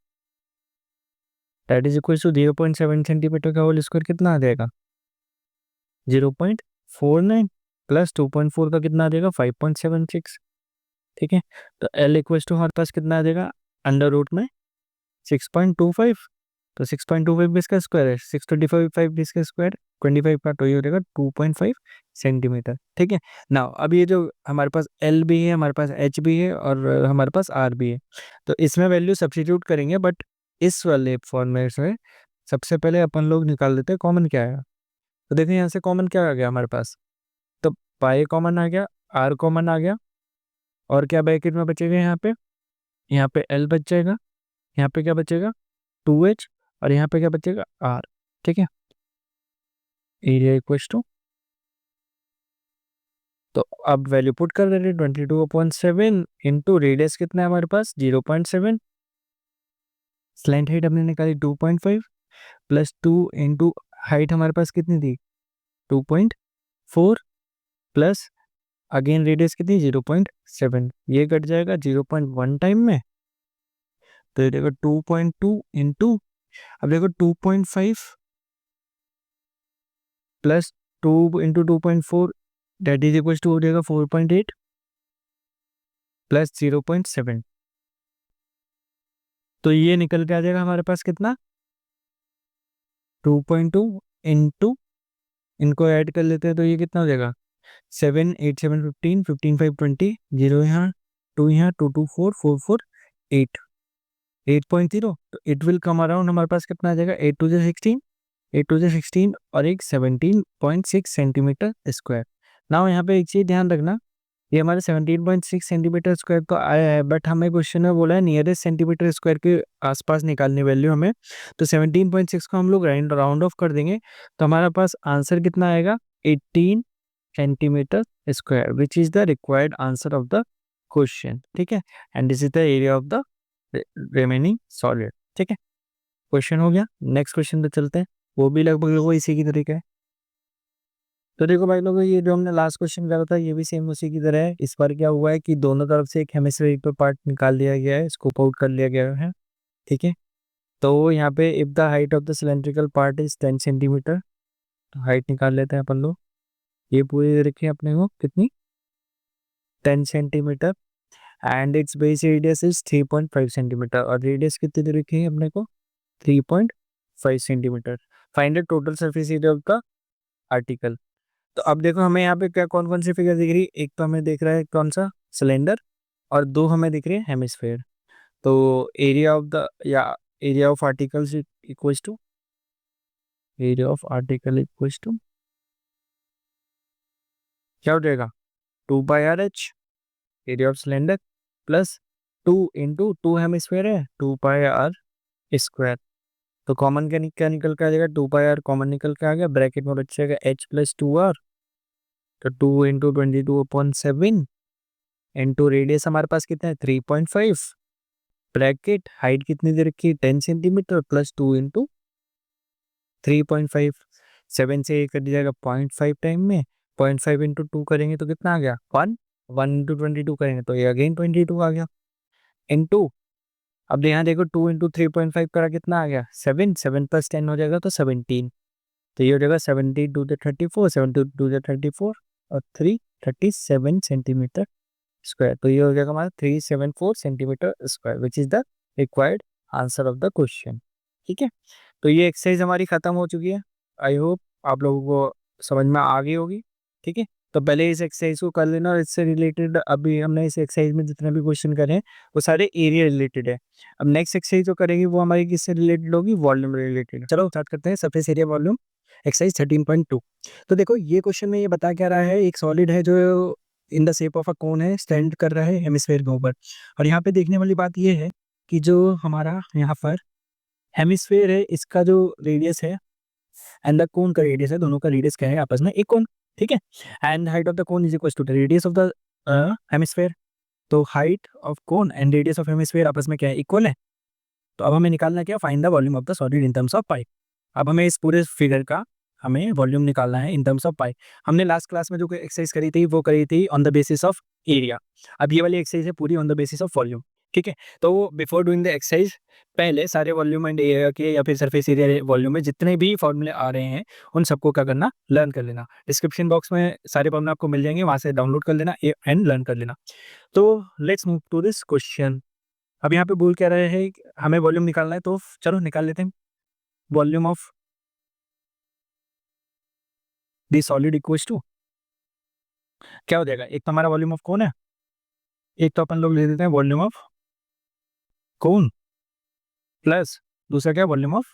that is equal to 0.7 centimetre का होल स्क्वायर कितना आ जाएगा 0.49 प्लस 2.4 का कितना आ जाएगा 5.76, ठीक है। तो एल इक्वल टू हमारे पास कितना आ जाएगा अंडर रूट में 6.25। तो 6.25 भी इसका स्क्वायर है, 625 भी इसका स्क्वायर 25 का, तो ये हो जाएगा 2.5 सेंटीमीटर, ठीक है। ना अब ये जो हमारे पास एल भी है, हमारे पास एच भी है और हमारे पास आर भी है, तो इसमें वैल्यू सब्स्टिट्यूट करेंगे। बट इस वाले फॉर्मेट में सबसे पहले अपन लोग निकाल देते हैं कॉमन क्या है। तो देखिए यहाँ से कॉमन क्या आ गया हमारे पास, तो पाई कॉमन आ गया, आर कॉमन आ गया, और क्या ब्रैकेट में बचेगा यहाँ पे एल बच जाएगा, यहाँ पे क्या बचेगा 2h, और यहाँ पे क्या बचेगा आर, ठीक है। एरिया इक्वल्स टू, तो अब वैल्यू पुट कर देते 22/7 इंटू रेडियस कितना है हमारे पास 0.7, स्लैंट हाइट हमने निकाली 2.5 प्लस 2 इंटू हाइट हमारे पास कितनी थी 2.4 प्लस अगेन रेडियस कितनी 0.7, ये कट जाएगा 0.1 टाइम में, तो ये देखो 2.2 इंटू, अब देखो 2.5 plus 2 into 2.4 that is equal to हो जाएगा 4.8 प्लस 0.7, तो ये निकल के आ जाएगा हमारे पास कितना 2.2 इंटू, इनको ऐड कर लेते हैं तो ये कितना हो जाएगा 7 8 7 15 15 5 20, 0 यहाँ 2 यहाँ 2 2 4 4 4 8 8.0, तो इट विल कम अराउंड हमारे पास कितना आ जाएगा 8 टू 16, 8 टू 16 और एक 17.6 सेंटीमीटर स्क्वायर। ना यहाँ पे एक चीज़ ध्यान रखना, ये हमारे 17.6 सेंटीमीटर स्क्वायर तो आया है, बट हमें क्वेश्चन में बोला है नियरेस्ट सेंटीमीटर स्क्वायर के आसपास निकालनी वैल्यू हमें, तो 17.6 को हम लोग राउंड ऑफ कर देंगे, तो हमारे पास आंसर कितना आएगा 18 centimetre square, which is the required answer of the question, ठीक है। And this is the area of the remaining solid, ठीक है। क्वेश्चन हो गया, नेक्स्ट क्वेश्चन पे चलते हैं, वो भी लगभग इसी की तरीका है। तो देखो भाई लोगों, ये जो हमने लास्ट क्वेश्चन करा था ये भी सेम उसी की तरह है। इस बार क्या हुआ है कि दोनों तरफ से एक हेमिस्फेरिक पे पार्ट निकाल लिया गया है, स्कूप आउट कर लिया गया है। ठीक है, तो यहाँ पे if the height of the cylindrical part is 10 centimetre, तो हाइट निकाल लेते हैं अपन लोग। ये पूरी दे रखी है अपने को कितनी, 10 centimetre, and it's base radius is 3.5 centimetre, और रेडियस कितनी दे रखी है अपने को, 3.5 centimetre. Find the total surface area of the article. तो अब देखो हमें यहाँ पे क्या कौन कौन सी फिगर दिख रही है, एक तो हमें दिख रहा है कौन सा, सिलेंडर, और दो हमें दिख रही है हेमिस्फेयर। तो एरिया ऑफ द या area of articles equals to, area of article equals to क्या हो जाएगा, 2 πr h, area of cylinder, plus 2 hemisphere है, 2 πr²। तो कॉमन क्या निकल के आ जाएगा, 2 πr कॉमन निकल के आ गया, ब्रैकेट में बच जाएगा h+2r। तो 2 × 22/7 इंटू रेडियस हमारे पास कितना है, 3.5, ब्रैकेट हाइट कितनी दे रखी है, 10 सेंटीमीटर, प्लस 2 × 3.5, 7 से कर दिया जाएगा 0.5 टाइम में, 0.5 × 2 करेंगे तो कितना आ गया, 1, 1 × 22 करेंगे तो ये अगेन 22 आ गया, इंटू, अब यहाँ देखो 2 × 3.5 करा कितना आ गया, 7, 7 + 10 हो जाएगा तो 17। तो ये हो जाएगा 17×2 = 34, 17×2 = 34, और 3 37 सेंटीमीटर स्क्वायर। तो ये हो जाएगा हमारा 374 centimetre square, which is the required answer of the question. ठीक है, तो ये एक्सरसाइज हमारी खत्म हो चुकी है। आई होप आप लोगों को समझ में आ गई होगी। ठीक है, तो पहले इस एक्सरसाइज को कर लेना, और इससे रिलेटेड अभी हमने इस एक्सरसाइज में जितने भी क्वेश्चन करे हैं वो सारे एरिया रिलेटेड है। अब नेक्स्ट एक्सरसाइज जो करेंगे वो हमारी किससे रिलेटेड होगी, वॉल्यूम रिलेटेड। चलो स्टार्ट करते हैं, सरफेस एरिया वॉल्यूम एक्सरसाइज 13.2। तो देखो ये क्वेश्चन में ये बता क्या रहा है, एक सॉलिड है जो in the shape of a cone है, स्टैंड कर रहा है हेमिस्फेयर के ऊपर। और यहाँ पे देखने वाली बात ये है कि जो हमारा यहाँ पर हेमिस्फेयर है इसका जो रेडियस है एंड द कोन का रेडियस है, दोनों का रेडियस क्या है आपस में, एक कोन। ठीक है, and height of the cone is equal to the radius of the hemisphere. तो height of cone and radius of hemisphere आपस में क्या है, इक्वल है। तो अब हमें निकालना क्या, find the volume of the solid in terms of pi. अब हमें इस पूरे फिगर का हमें वॉल्यूम निकालना है इन टर्म्स ऑफ पाई। हमने लास्ट क्लास में जो एक्सरसाइज करी थी वो करी थी on the basis of area. अब ये वाली एक्सरसाइज है पूरी on the basis of volume. ठीक है, तो बिफोर डूइंग द एक्सरसाइज पहले सारे वॉल्यूम एंड एरिया के या फिर सरफेस एरिया वॉल्यूम में जितने भी फॉर्मूले आ रहे हैं उन सबको क्या करना, लर्न कर लेना। डिस्क्रिप्शन बॉक्स में सारे फॉर्मूले आपको मिल जाएंगे, वहां से डाउनलोड कर लेना एंड लर्न कर लेना। तो let's move to this question. अब यहाँ पे बोल क्या रहे हैं, हमें वॉल्यूम निकालना है, तो चलो निकाल लेते हैं। Volume of the solid equals to क्या हो जाएगा, एक तो हमारा वॉल्यूम ऑफ कौन है, एक तो अपन लोग ले देते हैं वॉल्यूम ऑफ कोन, प्लस दूसरा क्या, वॉल्यूम ऑफ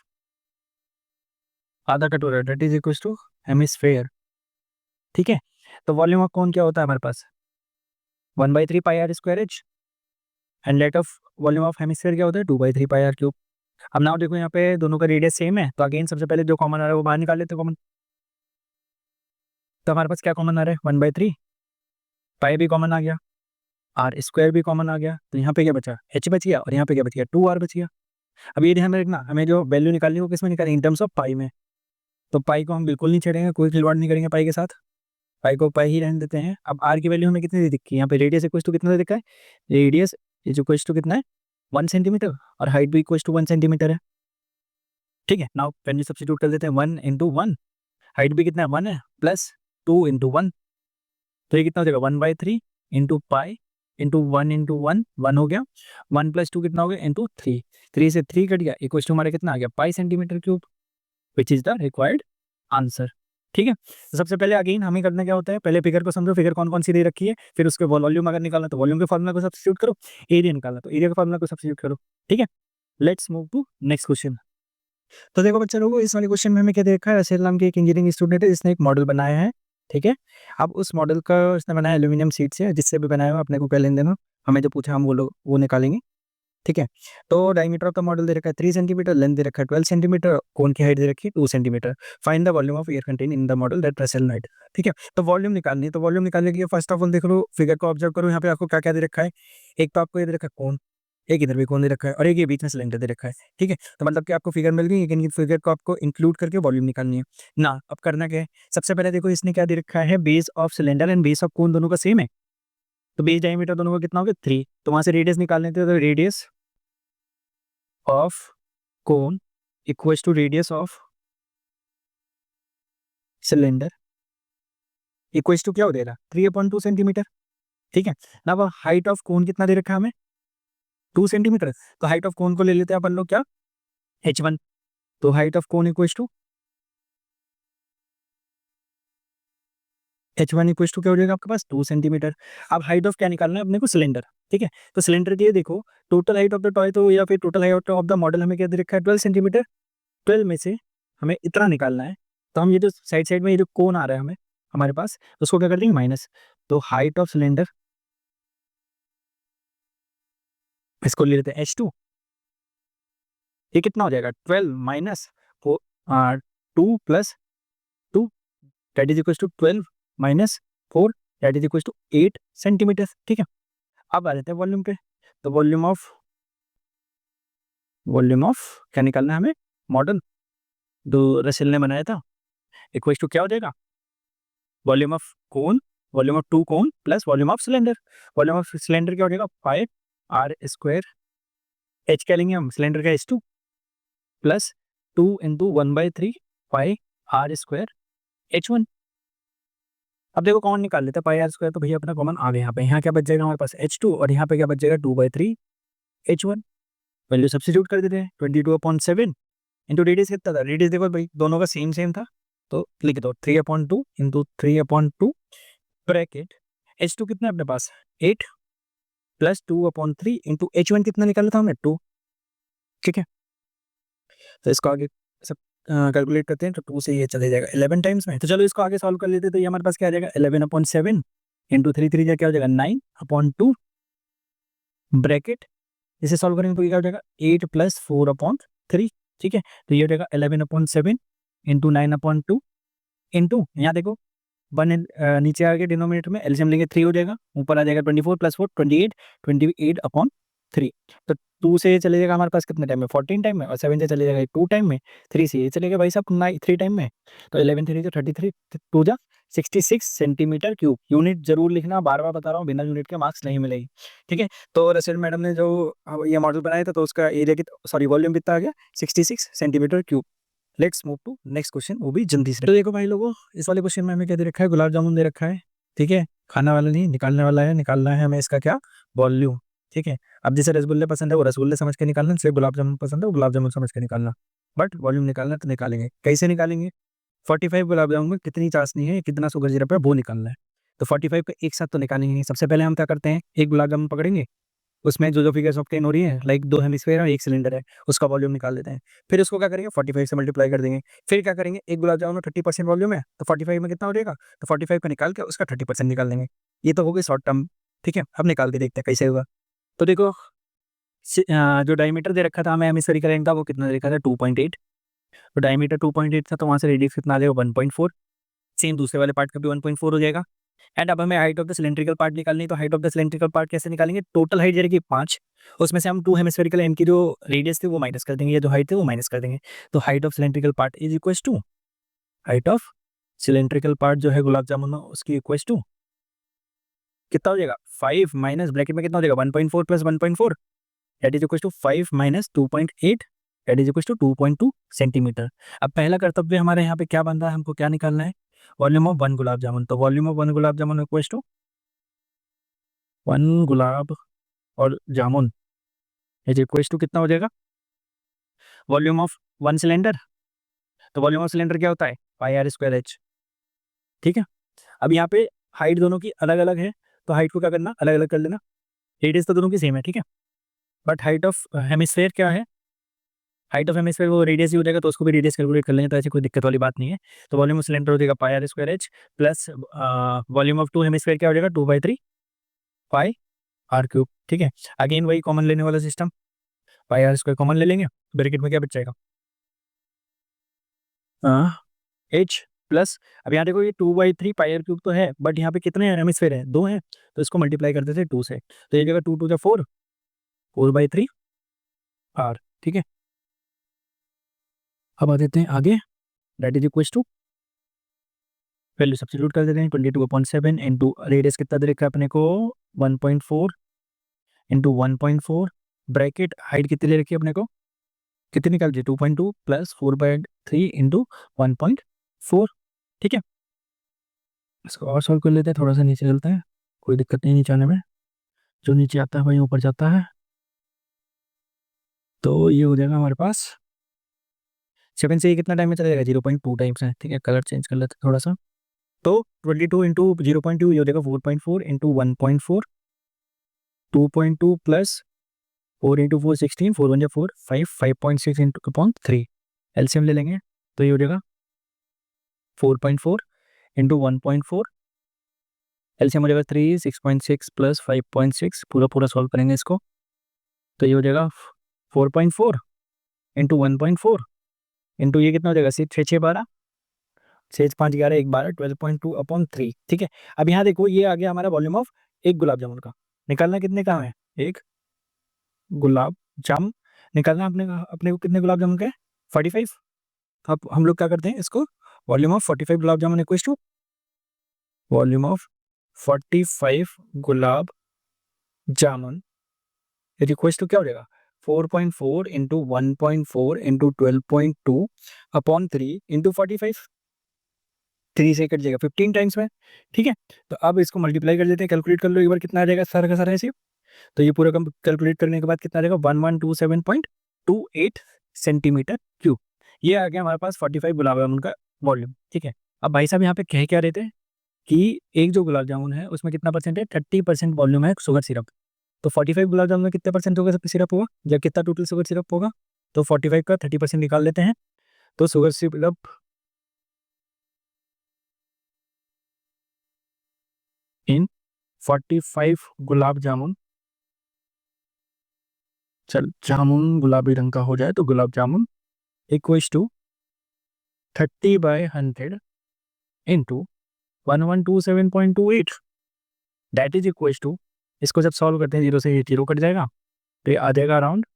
आधा कटोरा, that is equals to hemisphere. ठीक है, तो वॉल्यूम ऑफ कोन क्या होता है हमारे पास, 1/3 πr²h, and let of volume of hemisphere क्या होता है, 2/3 πr³। अब नाउ देखो यहाँ पे दोनों का रेडियस सेम है, तो अगेन सबसे पहले जो कॉमन आ रहा है वो बाहर निकाल लेते हैं कॉमन। तो हमारे पास क्या कॉमन आ रहा है, 1/3, पाई भी कॉमन आ गया, r² भी कॉमन आ गया, तो यहाँ पे क्या बचा, h बच गया, और यहाँ पे क्या बच गया, 2r बच गया। अब ये ध्यान में रखना, हमें जो वैल्यू निकालनी है वो किसमें निकालें, इन टर्म्स ऑफ पाई में। तो पाई को हम बिल्कुल नहीं छेड़ेंगे, कोई खिलवाड़ नहीं करेंगे पाई के साथ, पाई को पाई ही रहने देते हैं। अब आर की वैल्यू हमें कितनी दे दिखी है, यहाँ पे रेडियस इक्वल टू कितना दे दिखा है, रेडियस इज इक्वल टू कितना है, 1 सेंटीमीटर, और हाइट भी इक्वल टू 1 सेंटीमीटर है। ठीक है, नाउ वैल्यू सब्स्टिट्यूट कर देते हैं, 1 × 1, हाइट भी कितना है 1 है, प्लस 2 × 1, तो ये कितना हो जाएगा 1/3 इंटू पाई इंटू 1 × 1, 1 हो गया, 1 + 2 कितना हो गया, इंटू 3, 3 से 3 कट गया, इक्वल टू हमारा कितना आ गया, पाई centimetre cube, which is the required answer. ठीक है, तो सबसे पहले अगेन हमें करना क्या होता है, पहले फिगर को समझो, फिगर कौन कौन सी दे रखी है, फिर उसके वॉल्यूम अगर निकालना तो वॉल्यूम के फॉर्मूला को सब्स्टिट्यूट करो, एरिया निकालना तो एरिया के फॉर्मूला को सब्स्टिट्यूट करो। ठीक है, let's move to next question. तो देखो बच्चा लोगों, इस वाले क्वेश्चन में हमें क्या देखा है, असेल नाम के एक इंजीनियरिंग स्टूडेंट है, इसने एक मॉडल बनाया है। ठीक है, अब उस मॉडल का इसने बनाया एल्यूमिनियम शीट से, जिससे भी बनाया हुआ अपने को क्या लेन देना, हमें जो पूछा हम वो लोग वो निकालेंगे। ठीक है, तो डायमीटर ऑफ द मॉडल दे रखा है 3 सेंटीमीटर, लेंथ दे रखा है 12 सेंटीमीटर, कोन की हाइट दे रखी है 2 centimetre. Find the volume of air contain in the model that Rachel night. ठीक है, तो वॉल्यूम निकालनी है, तो वॉल्यूम निकालने के लिए फर्स्ट ऑफ ऑल देख लो, फिगर को ऑब्जर्व करो, यहाँ पे आपको क्या क्या दे रखा है। एक तो आपको ये दे रखा है कोन, एक इधर भी कोन दे रखा है और एक ये बीच में सिलेंडर दे रखा है। ठीक है, तो मतलब कि आपको फिगर मिल गई, लेकिन फिगर को आपको इंक्लूड करके वॉल्यूम निकालनी है ना। अब करना क्या है, सबसे पहले देखो इसने क्या दे रखा है, base of cylinder and base of cone दोनों का सेम है, तो बेस डायमीटर दोनों का कितना हो गया 3, तो वहां से रेडियस निकाल लेते हैं, तो radius of cone equals to radius of cylinder equals to क्या हो जाएगा 3/2 सेंटीमीटर। ठीक है ना। अब हाइट ऑफ कोन कितना दे रखा है हमें 2 सेंटीमीटर, तो हाइट ऑफ कोन को ले लेते हैं अपन लोग क्या h1, तो height of cone equals to h1 equals to क्या हो जाएगा आपके पास 2 सेंटीमीटर। अब हाइट ऑफ क्या निकालना है अपने को सिलेंडर। ठीक है, तो सिलेंडर की ये देखो total height of the toy तो या फिर total height of the model हमें क्या दे रखा है 12 सेंटीमीटर, 12 में से हमें इतना निकालना है। तो हम ये जो साइड साइड में ये जो कोन आ रहा है हमें हमारे पास, तो उसको क्या कर देंगे माइनस, तो हाइट ऑफ सिलेंडर इसको ले लेते हैं h2, ये कितना हो जाएगा 12 minus 2 plus 2 that is equal to 12 minus 4 that is equal to 8 centimetre. ठीक है, अब आ जाते हैं वॉल्यूम पे, तो वॉल्यूम ऑफ क्या निकालना है हमें मॉडल जो रसेल ने बनाया था, इक्वल टू क्या हो जाएगा volume of cone, volume of 2 cone plus volume of cylinder. Volume of cylinder क्या हो जाएगा 5r², h क्या लेंगे हम सिलेंडर का h2 प्लस 2 × 1/3 5r² h1। अब देखो कॉमन निकाल लेते हैं πr², तो भैया अपना कॉमन आ गया यहाँ पे, यहाँ क्या बच जाएगा हमारे पास h2 और यहाँ पे क्या बच जाएगा 2/3 h1। वैल्यू सब्स्टिट्यूट कर देते हैं 22/7 इंटू रेडियस कितना था, रेडियस देखो भाई दोनों का सेम सेम था, तो लिख दो 3/2 इंटू 3/2 ब्रैकेट h2 कितना है अपने पास 8 प्लस 2/3 इंटू h1 कितना निकाला था हमने 2। ठीक है, तो इसको आगे सब कैलकुलेट करते हैं, तो 2 से ये चले जाएगा 11 टाइम्स में, तो चलो इसको आगे सॉल्व कर लेते हैं। तो ये हमारे पास क्या आ जाएगा 11/7 इंटू 3 3 क्या हो जाएगा 9/2 ब्रैकेट, इसे सॉल्व करेंगे तो ये क्या हो जाएगा 8 प्लस 4/3। ठीक है, तो ये हो जाएगा 11/7 इंटू 9/2 इंटू यहाँ देखो 1 नीचे आगे डिनोमिनेटर में एलसीएम लेंगे 3 हो जाएगा, ऊपर आ जाएगा 24 प्लस 4 28, 28/3। तो 2 से ये चले जाएगा हमारे पास कितने टाइम में 14 टाइम में, और 7 से चले जाएगा 2 टाइम में, 3 से ये चलेगा भाई साहब 3 टाइम में, तो 11 3 जो 33 2 जा 66 सेंटीमीटर क्यूब। यूनिट जरूर लिखना, बार बार बता रहा हूँ, बिना यूनिट के मार्क्स नहीं मिलेगी। ठीक है, तो रसेल मैडम ने जो ये मॉडल बनाया था, तो उसका एरिया की सॉरी वॉल्यूम कितना आ गया 66 centimetre cube. Let's move to next question, वो भी जल्दी से। तो देखो भाई लोगों, इस वाले क्वेश्चन में हमें क्या दे रखा है, गुलाब जामुन दे रखा है। ठीक है, खाना वाला नहीं, निकालने वाला है, निकालना है हमें इसका क्या वॉल्यूम। ठीक है, अब जैसे रसगुल्ले पसंद है वो रसगुल्ले समझ के निकालना, जैसे गुलाब जामुन पसंद है वो गुलाब जामुन समझ के निकालना, बट वॉल्यूम निकालना है तो निकालेंगे। कैसे निकालेंगे, 45 गुलाब जामुन में कितनी चाशनी है, कितना शुगर सिरप है वो निकालना है। तो 45 को एक साथ तो निकालेंगे नहीं, सबसे पहले हम क्या करते हैं एक गुलाब जामुन पकड़ेंगे, उसमें जो जो फिगर्स ऑब्टेन हो रही है लाइक 2 हेमिस्फीयर और 1 सिलेंडर है, उसका वॉल्यूम निकाल देते हैं। फिर उसको क्या करेंगे 45 से मल्टीप्लाई कर देंगे। फिर क्या करेंगे एक गुलाब जामुन में 30% वॉल्यूम है, तो 45 में कितना हो जाएगा, तो 45 को निकाल के उसका 30% निकाल देंगे। ये तो हो गई शॉर्ट टर्म। ठीक है, अब निकाल के देखते हैं कैसे होगा। तो देखो जो डायमीटर दे रखा था हमें हेमिस्फेरिकल एंड का, वो कितना दे रखा था 2.8, तो डायमीटर 2.8 था, तो वहाँ से रेडियस कितना आ जाएगा 1.4। सेम दूसरे वाले पार्ट का भी 1.4 हो जाएगा। एंड अब हमें height of the cylindrical part निकालनी है, तो height of the cylindrical part कैसे निकालेंगे, टोटल हाइट जाएगी 5, उसमें से हम 2 हेमिस्फेरिकल एंड की जो रेडियस थी वो माइनस कर देंगे, या जो हाइट थी वो माइनस कर देंगे। तो height of cylindrical part is equal to height of cylindrical part जो है गुलाब जामुन में, उसकी इक्वल टू कितना हो जाएगा 5 माइनस ब्रैकेट में कितना हो जाएगा 1.4 plus 1.4 that is equal to 5 minus 2.8 that is equal to 2.2 centimetre. अब पहला कर्तव्य हमारे यहाँ पे क्या बन रहा है, हमको क्या निकालना है वॉल्यूम ऑफ 1 गुलाब जामुन। तो volume of 1 gulab jamun equal to 1 gulab और जामुन इज इक्वल टू कितना हो जाएगा वॉल्यूम ऑफ 1 सिलेंडर। तो वॉल्यूम ऑफ सिलेंडर क्या होता है πr²h। ठीक है, अब यहाँ पे हाइट दोनों की अलग अलग है, तो हाइट को क्या करना अलग अलग कर लेना, रेडियस तो दोनों की सेम है। ठीक है, बट हाइट ऑफ हेमिस्फेयर क्या है, हाइट ऑफ हेमिस्फेयर वो रेडियस ही हो जाएगा, तो उसको भी रेडियस कैलकुलेट कर लेंगे, तो ऐसी कोई दिक्कत वाली बात नहीं है। तो वॉल्यूम ऑफ सिलेंडर हो जाएगा πr² plus volume of 2 hemisphere क्या हो जाएगा 2/3 πr³। ठीक है, अगेन वही कॉमन लेने वाला सिस्टम, πr² कॉमन ले लेंगे, ब्रैकेट में क्या बच जाएगा h प्लस, अब यहाँ देखो ये 2/3 πr³ तो है, बट यहाँ पे कितने हेमिस्फेयर है 2 हैं, तो इसको मल्टीप्लाई कर देते हैं 2 से, तो ये जगह 2 2 जा 4 4/3 आर। ठीक है, अब आ देते हैं आगे, that is equal to, value substitute कर देते हैं, 22/7 इंटू रेडियस कितना दे रखा है अपने को 1.4 इंटू 1.4, ब्रैकेट हाइट कितनी दे रखी है अपने को, कितनी निकाल दी 2.2 प्लस 4/3 इंटू 1.4। ठीक है, इसको और सॉल्व कर लेते हैं, थोड़ा सा नीचे चलते हैं, कोई दिक्कत नहीं नीचे आने में, जो नीचे आता है वही ऊपर जाता है। तो ये हो जाएगा हमारे पास 7 से ये कितना टाइम में चलेगा, 0.2 टाइम्स है। ठीक है, कलर चेंज कर लेते हैं थोड़ा सा। तो 22 इंटू 0.2 ये हो जाएगा 4.4 into 1.4, 2.2 plus 4 into 4 16, 4 1 4 5, 5.6 into upon 3, LCM ले लेंगे तो ये हो जाएगा 4.4 इंटू 1.4, एलसीएम हो जाएगा 3, 6.6 प्लस 5.6, पूरा पूरा सॉल्व करेंगे इसको तो ये हो जाएगा 4.4 इंटू 1.4 इंटू ये कितना हो जाएगा 6 6 12, 6 5 11 1 12, 12.2 अपॉन 3। ठीक है, अब यहाँ देखो ये आ गया हमारा वॉल्यूम ऑफ एक गुलाब जामुन का, निकालना कितने का है, एक गुलाब जामुन निकालना अपने को कितने गुलाब जामुन का है 45। तो अब हम लोग क्या करते हैं इसको, volume of 45 gulab jamun equal to volume of 45 gulab jamun is equal to क्या हो जाएगा 4.4 इंटू 1.4 इंटू 12.2 अपॉन 3 इंटू 45, 3 से कट जाएगा 15 टाइम्स में। ठीक है, तो अब इसको मल्टीप्लाई कर देते हैं, कैलकुलेट कर लो एक बार कितना आ जाएगा सारा का सारा ऐसे। तो ये पूरा कैलकुलेट करने के बाद कितना आ जाएगा 1127.28 सेंटीमीटर क्यूब। ये आ गया हमारे पास 45 गुलाब जामुन का वॉल्यूम। ठीक है, अब भाई साहब यहाँ पे कह क्या रहे थे कि एक जो गुलाब जामुन है उसमें कितना परसेंट है, 30% वॉल्यूम है शुगर सिरप। तो 45 गुलाब जामुन में कितने परसेंट होगा सिरप होगा, या कितना टोटल शुगर सिरप होगा, तो 45 का 30% निकाल लेते हैं। तो शुगर सिरप इन 45 गुलाब जामुन, चल जामुन गुलाबी रंग का हो जाए तो gulab jamun equals to 30/100 into 1127.28, that is equals to, इसको जब सॉल्व करते हैं 0 से 0 कट जाएगा तो ये आ जाएगा अराउंड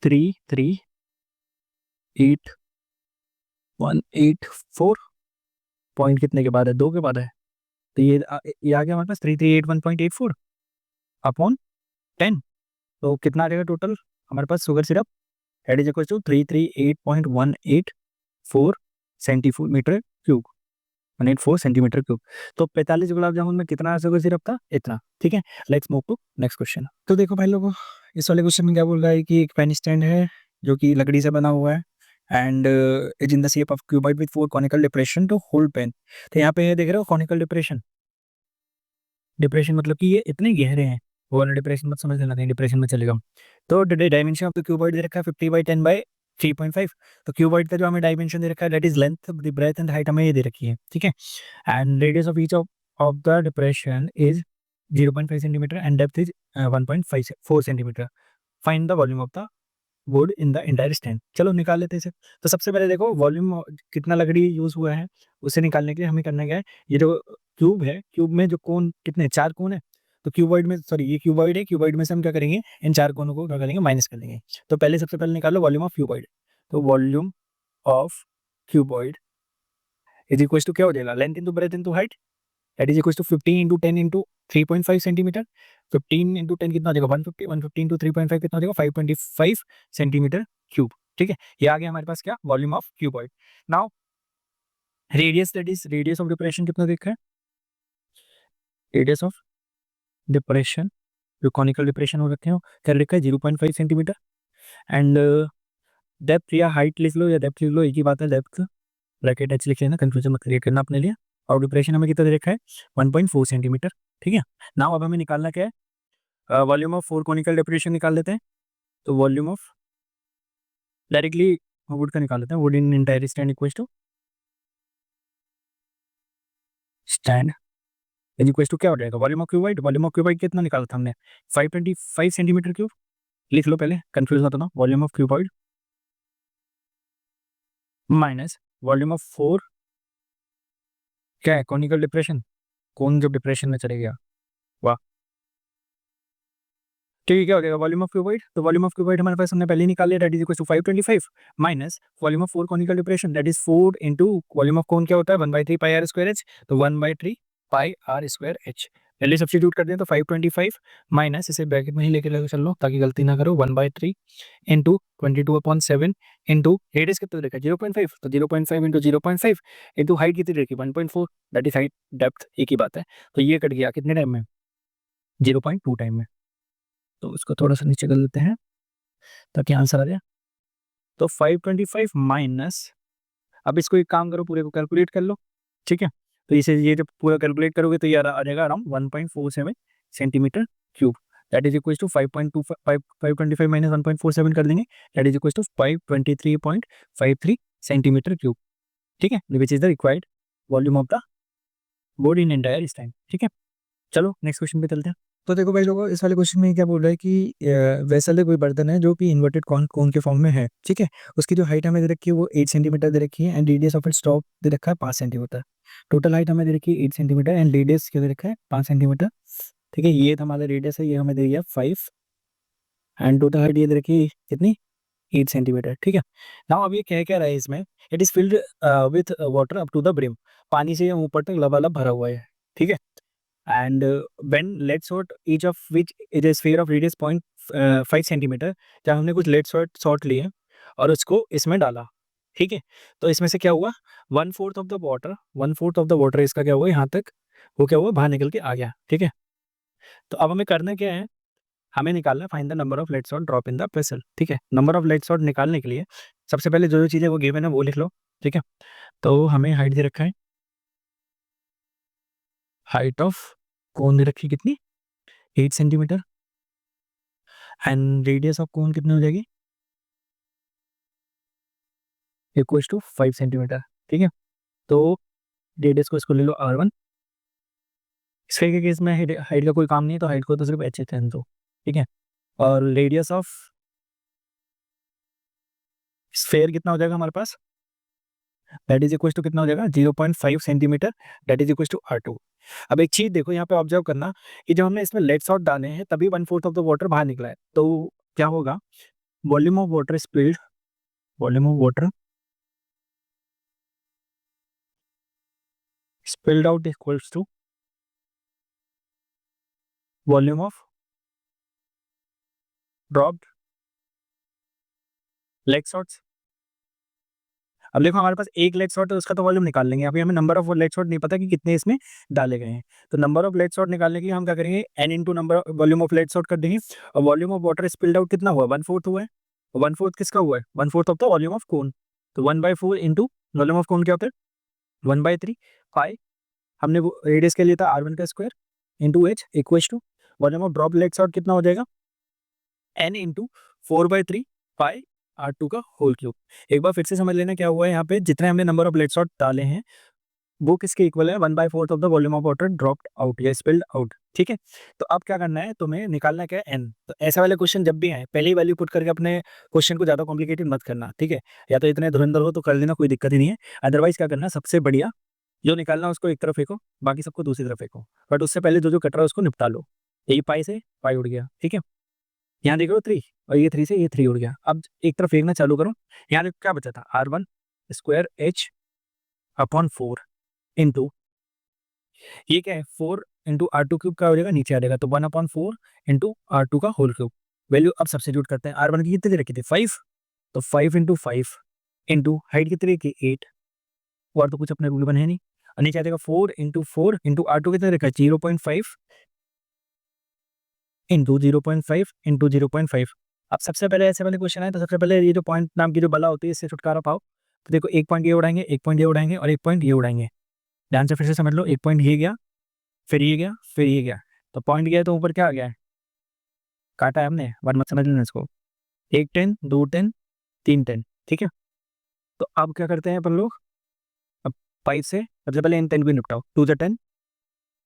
338,184 पॉइंट कितने के बाद है, 2 के बाद है। तो ये आ गया हमारे पास 3381.84 अपॉन 10। तो कितना आ जाएगा टोटल हमारे पास sugar syrup, that is equal to 338.184 centimetre cube, 184 centimetre cube. तो 45 गुलाब जामुन में कितना शुगर सिरप था, इतना। ठीक है, let's move to next question. तो देखो भाई लोगों, इस वाले क्वेश्चन में क्या बोल रहा है कि एक पेन स्टैंड है जो कि लकड़ी से बना हुआ है and is in the shape of cuboid with 4 conical depression to hold pen. तो यहाँ पे देख रहे हो कॉनिकल डिप्रेशन, डिप्रेशन मतलब कि ये इतने गहरे हैं, वो वाला डिप्रेशन मत समझ लेना, कहीं डिप्रेशन में चलेगा। तो डायमेंशन ऑफ द क्यूबॉइड दे रखा है 50/10/3.5। तो क्यूबॉइड का जो हमें डायमेंशन दे रखा है that is length, breadth and height हमें ये दे रखी है। ठीक है, and radius of each of the depression is 0.5 centimetre and depth is 1.54 centimetre. Find the volume of the wood in the entire stand. चलो निकाल लेते हैं इसे। तो सबसे पहले देखो वॉल्यूम कितना लकड़ी यूज हुआ है उसे निकालने के लिए हमें करना क्या है, ये जो क्यूब है, क्यूब में जो कोन कितने 4 कोन है, तो क्यूबॉइड में, सॉरी ये क्यूबॉइड है, क्यूबॉइड में से हम क्या करेंगे इन 4 कोनों को क्या करेंगे माइनस कर देंगे। तो पहले सबसे पहले निकालो वॉल्यूम ऑफ क्यूबॉइड। तो volume of cuboid is equal to क्या हो जाएगा, length into breadth into height, that is equal to 15 into 10 into 3.5 centimetre. 15 into 10 कितना हो जाएगा 150, 150 इंटू 3.5 कितना हो जाएगा 525 सेंटीमीटर क्यूब। ठीक है, ये आ गया हमारे पास क्या, volume of cuboid. Now radius, that is radius of depression कितना देखा है, रेडियस ऑफ डिप्रेशन जो कॉनिकल डिप्रेशन हो रखे हो क्या लिखा है 0.5 सेंटीमीटर एंड डेप्थ या हाइट लिख लो या डेप्थ लिख लो, एक ही बात है, डेप्थ ब्रैकेट एच लिख लेना, कंफ्यूजन मत क्रिएट करना अपने लिए। और डिप्रेशन हमें कितना दे रखा है 1.4 सेंटीमीटर। ठीक है, नाउ अब हमें निकालना क्या है, वॉल्यूम ऑफ 4 कॉनिकल डिप्रेशन निकाल लेते हैं। तो वॉल्यूम ऑफ डायरेक्टली वुड का निकाल लेते हैं, wood in entire stand equal to stand is equal to क्या हो जाएगा volume of cuboid, volume of cuboid कितना निकाला था हमने 525 सेंटीमीटर क्यूब। लिख लो पहले, कंफ्यूज मत होना, volume of cuboid minus volume of 4 क्या है कॉनिकल डिप्रेशन, कौन जब डिप्रेशन में चले गया, वाह। ठीक है, क्या हो जाएगा वॉल्यूम ऑफ क्यूबॉइड, तो वॉल्यूम ऑफ क्यूबॉइड हमारे पास हमने पहले ही निकाल लिया, that is equal to 525 minus volume of 4 conical depression, that is 4 into volume of cone क्या होता है 1/3 पाई आर स्क्वायर एच, तो 1/3 पाई आर स्क्वायर एच। जल्दी सब्स्टिट्यूट कर दें तो 525 माइनस, इसे ब्रैकेट में ही लेके चल लो ताकि गलती ना करो, 1/3 इंटू 22/7 इंटू रेडियस कितना देखा 0.5, तो 0.5 इंटू 0.5 इंटू हाइट कितनी देखी 1.4, दैट इज हाइट डेप्थ एक ही बात है, तो ये कट गया कितने टाइम में 0.2 टाइम में। तो उसको थोड़ा सा नीचे कर लेते हैं ताकि आंसर आ जाए। तो 525 माइनस, अब इसको एक काम करो पूरे को कैलकुलेट कर लो, ठीक है। तो इसे ये जब पूरा कैलकुलेट करोगे तो ये आ जाएगा around 1.47 centimetre cube, that is equal to 525 minus 1.47 कर देंगे, that is equal to 523.53 centimetre cube, ठीक है, which is the required volume of the body in entire इस टाइम, ठीक है। चलो नेक्स्ट क्वेश्चन पे चलते हैं। तो देखो भाई लोगों, इस वाले क्वेश्चन में क्या बोल रहा है कि वेसल कोई बर्तन है जो कि इन्वर्टेड कॉन कोन के फॉर्म में है, ठीक है। उसकी जो हाइट हमें दे रखी है वो 8 सेंटीमीटर दे रखी है and radius of its top दे रखा है 5 सेंटीमीटर। टोटल हाइट हमें दे रखी है 8 सेंटीमीटर एंड रेडियस क्या दे रखा है 5 सेंटीमीटर, ठीक है। ये हमारा रेडियस है, ये हमें दे दिया 5 एंड टोटल हाइट ये दे रखी है कितनी 8 सेंटीमीटर, ठीक है। नाउ अब ये क्या रहा है इसमें, it is filled with water up to the brim, पानी से ऊपर तक लबालब भरा हुआ है, ठीक है। And when lead sort each of which is a sphere of radius 0.5 centimetre, जब हमने कुछ लेड सॉर्ट लिए और उसको इसमें डाला, ठीक है। तो इसमें से क्या हुआ 1/4 of the water, 1/4 of the water इसका क्या हुआ यहाँ तक, वो क्या हुआ बाहर निकल के आ गया, ठीक है। तो अब हमें करना क्या है, हमें निकालना है find the number of lead shot drop in the vessel, ठीक है। नंबर ऑफ लेड सॉर्ट निकालने के लिए सबसे पहले जो जो चीज़ें वो गिवन है वो लिख लो, ठीक है। तो हमें हाइट दे रखा है, हाइट ऑफ कौन दे रखी कितनी 8 सेंटीमीटर एंड रेडियस ऑफ कोन कितनी हो जाएगी इक्वल टू 5 सेंटीमीटर, ठीक है। तो रेडियस को इसको ले लो r1, स्फीयर के केस में हाइट का कोई काम नहीं है तो हाइट को तो सिर्फ h h दो, ठीक है। और रेडियस ऑफ स्फीयर कितना हो जाएगा हमारे पास, दैट इज इक्वल टू कितना हो जाएगा 0.5 centimetre, that is equal to r2। अब एक चीज देखो यहाँ पे ऑब्जर्व करना कि जब हमने इसमें लेड सॉर्ट डाले हैं तभी 1/4 ऑफ द वाटर बाहर निकला है, तो क्या होगा volume of water spilled, volume of water spilled out equals to volume of dropped leg shots। अब देखो हमारे पास एक लेग शॉट है उसका तो वॉल्यूम निकाल लेंगे, अभी हमें नंबर ऑफ लेग शॉट नहीं पता कि कितने इसमें डाले गए हैं। तो नंबर ऑफ लेग शॉट निकालने के लिए हम क्या करेंगे n into number volume of leg shot कर देंगे, और volume of water spilled out कितना हुआ 1/4 हुआ है, 1/4 किसका हुआ है 1/4 ऑफ द वॉल्यूम ऑफ कोन, तो 1/4 इंटू वॉल्यूम ऑफ कोन क्या होता है 1/3 पाई, हमने रेडियस के लिए था r1 का square into H equal to volume of drop lead shot कितना हो जाएगा n इंटू 4/3 पाई r2 का होल क्यूब। एक बार फिर से समझ लेना क्या हुआ है यहाँ पे, जितने हमने नंबर ऑफ लेड शॉट डाले हैं वो किसके इक्वल है 1/4 of the volume of water dropped out या स्पिल्ड आउट, ठीक है। तो अब क्या करना है तुम्हें, निकालना क्या है n। तो ऐसे वाले क्वेश्चन जब भी आए पहले ही वैल्यू पुट करके अपने क्वेश्चन को ज्यादा कॉम्प्लिकेटेड मत करना, ठीक है। या तो इतने धुरंधर हो तो कर लेना, कोई दिक्कत ही नहीं है। अदरवाइज क्या करना सबसे बढ़िया जो निकालना उसको एक तरफ फेंको, बाकी सबको दूसरी तरफ फेंको, बट उससे पहले जो जो कट रहा है उसको निपटा लो। यही पाई से पाई उड़ गया, ठीक है। यहाँ देख लो 3 और ये 3 से ये 3 उड़ गया। अब एक तरफ फेंकना चालू करो, यहाँ देखो क्या बचा था r1 square h upon 4 into ये क्या है 4 इंटू r2 क्यूब का हो जाएगा नीचे आ जाएगा, तो 1/4 इंटू r2 का होल क्यूब। वैल्यू अब सब्स्टिट्यूट करते हैं, r1 की कितनी दे रखी थी 5, तो 5 इंटू 5 इंटू हाइट कितनी रखी 8, और तो कुछ अपने रूल बने नहीं, और नीचे आ जाएगा 4 इंटू r2 कितने रखा है 0.5 इंटू 0.5 इंटू 0.5। अब सबसे पहले ऐसे वाले क्वेश्चन आए तो सबसे पहले ये जो पॉइंट नाम की जो बला होती है इससे छुटकारा पाओ। तो देखो एक पॉइंट ये उड़ाएंगे, एक पॉइंट ये उड़ाएंगे और एक पॉइंट ये उड़ाएंगे। ध्यान से फिर से समझ लो, एक पॉइंट ये गया, फिर ये गया, फिर ये गया, तो पॉइंट गया तो ऊपर क्या आ गया है काटा है हमने, वन मत समझ लेना इसको। 1 10 2 10 3 10, ठीक है। तो अब क्या करते हैं अपन लोग, अब 5 से सबसे पहले इन 10 को निपटाओ, 2 जा 10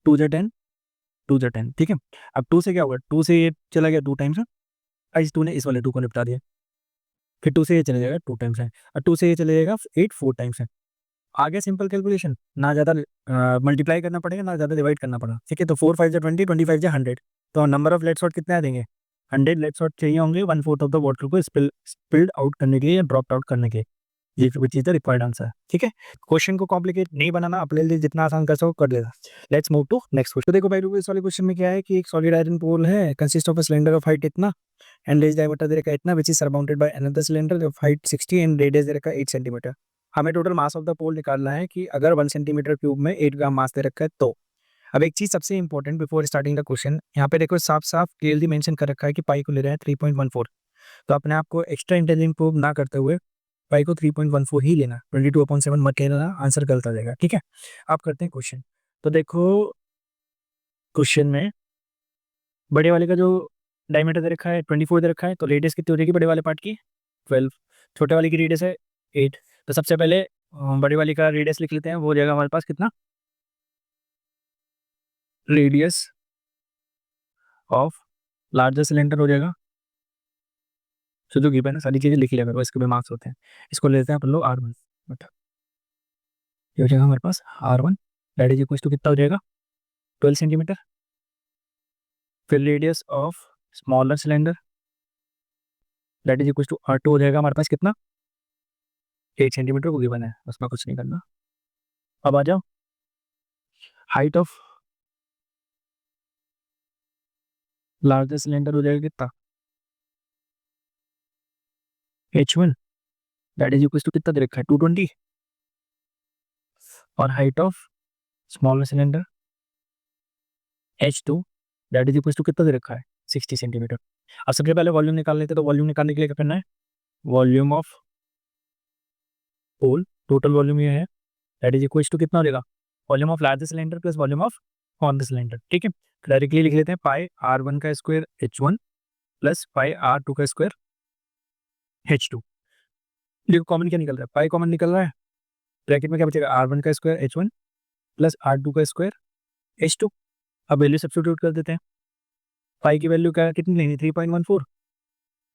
2 जा 10 2 जा 10, ठीक है। अब 2 से क्या होगा, 2 से ये चला गया 2 टाइम्स, इस 2 ने इस वाले 2 को निपटा दिया, फिर 2 से ये चले जाएगा 2 टाइम्स है, और 2 से ये चले जाएगा 8 4 टाइम्स है। आगे सिंपल कैलकुलेशन, ना ज़्यादा मल्टीप्लाई करना पड़ेगा ना ज़्यादा डिवाइड करना पड़ा, ठीक है। तो 4 5 जा 20 25 जा 100, तो नंबर ऑफ लेट शॉट कितने आ देंगे 100 लेट शॉट चाहिए होंगे 1/4 ऑफ द वाटर को स्पिल्ड आउट करने के लिए या ड्रॉप आउट करने के, ये विच इज द रिक्वायर्ड आंसर। ठीक है, क्वेश्चन को कॉम्प्लिकेट नहीं बनाना, अपने लिए जितना आसान कर सको कर देना। Let's move to next question. तो देखो भाई, इस वाले क्वेश्चन में क्या है कि एक सॉलिड आयरन पोल है, consist of a cylinder of height इतना एंड रेडियस डायमीटर दे रखा है इतना, which is surrounded by another cylinder of height 60 and radius दे रखा है 8 सेंटीमीटर। हमें total mass of the pole निकालना है कि अगर 1 सेंटीमीटर क्यूब में 8 ग्राम मास दे रखा है तो। अब एक चीज सबसे important before starting the question, यहाँ पे देखो साफ साफ क्लियरली मेंशन कर रखा है कि पाई को ले रहे हैं 3.14। तो अपने आप को एक्स्ट्रा इंटेलिजेंट प्रूव ना करते हुए पाई को 3.14 ही लेना, 22/7 मत लेना, आंसर गलत आ जाएगा। ठीक है, आप करते हैं क्वेश्चन। तो देखो क्वेश्चन में बड़े वाले का जो डायमीटर दे रखा है 24 दे रखा है, तो रेडियस कितनी हो जाएगी बड़े वाले पार्ट की 12, छोटे वाले की रेडियस है 8। तो सबसे पहले बड़े वाली का रेडियस लिख लेते हैं, वो हो जाएगा हमारे पास कितना, रेडियस ऑफ लार्जर सिलेंडर हो जाएगा। तो जो गिवन है सारी चीजें लिख लिया करो, इसके भी मार्क्स होते हैं। इसको लेते हैं अपन लोग R1, बट ये हो जाएगा हमारे पास R1 that is equal to कितना हो जाएगा 12 सेंटीमीटर। फिर radius of smaller cylinder that is equal to R2 हो जाएगा हमारे पास कितना 8 सेंटीमीटर को गिवन है, उसमें कुछ नहीं करना। अब आ जाओ हाइट ऑफ लार्जर सिलेंडर हो जाएगा कितना H1 that is equal to कितना दे रखा है 220, और height of smaller cylinder H2 that is equal to कितना दे रखा है 60 सेंटीमीटर। अब सबसे पहले वॉल्यूम निकाल लेते हैं, तो वॉल्यूम निकालने के लिए क्या करना है, volume of pole, total volume ये है दैट इज इक्वल टू कितना हो जाएगा volume of larger cylinder plus volume of smaller cylinder. ठीक है, डायरेक्टली लिख लेते हैं पाई R1 का square H1 plus pi R2 का स्क्वायर H2। देखो कॉमन क्या निकल रहा है, पाई कॉमन निकल रहा है, ब्रैकेट में क्या बचेगा R1 का स्क्वायर H1 प्लस R2 का स्क्वायर H2। अब वैल्यू सब्स्टिट्यूट कर देते हैं, पाई की वैल्यू क्या कितनी लेनी 3.14,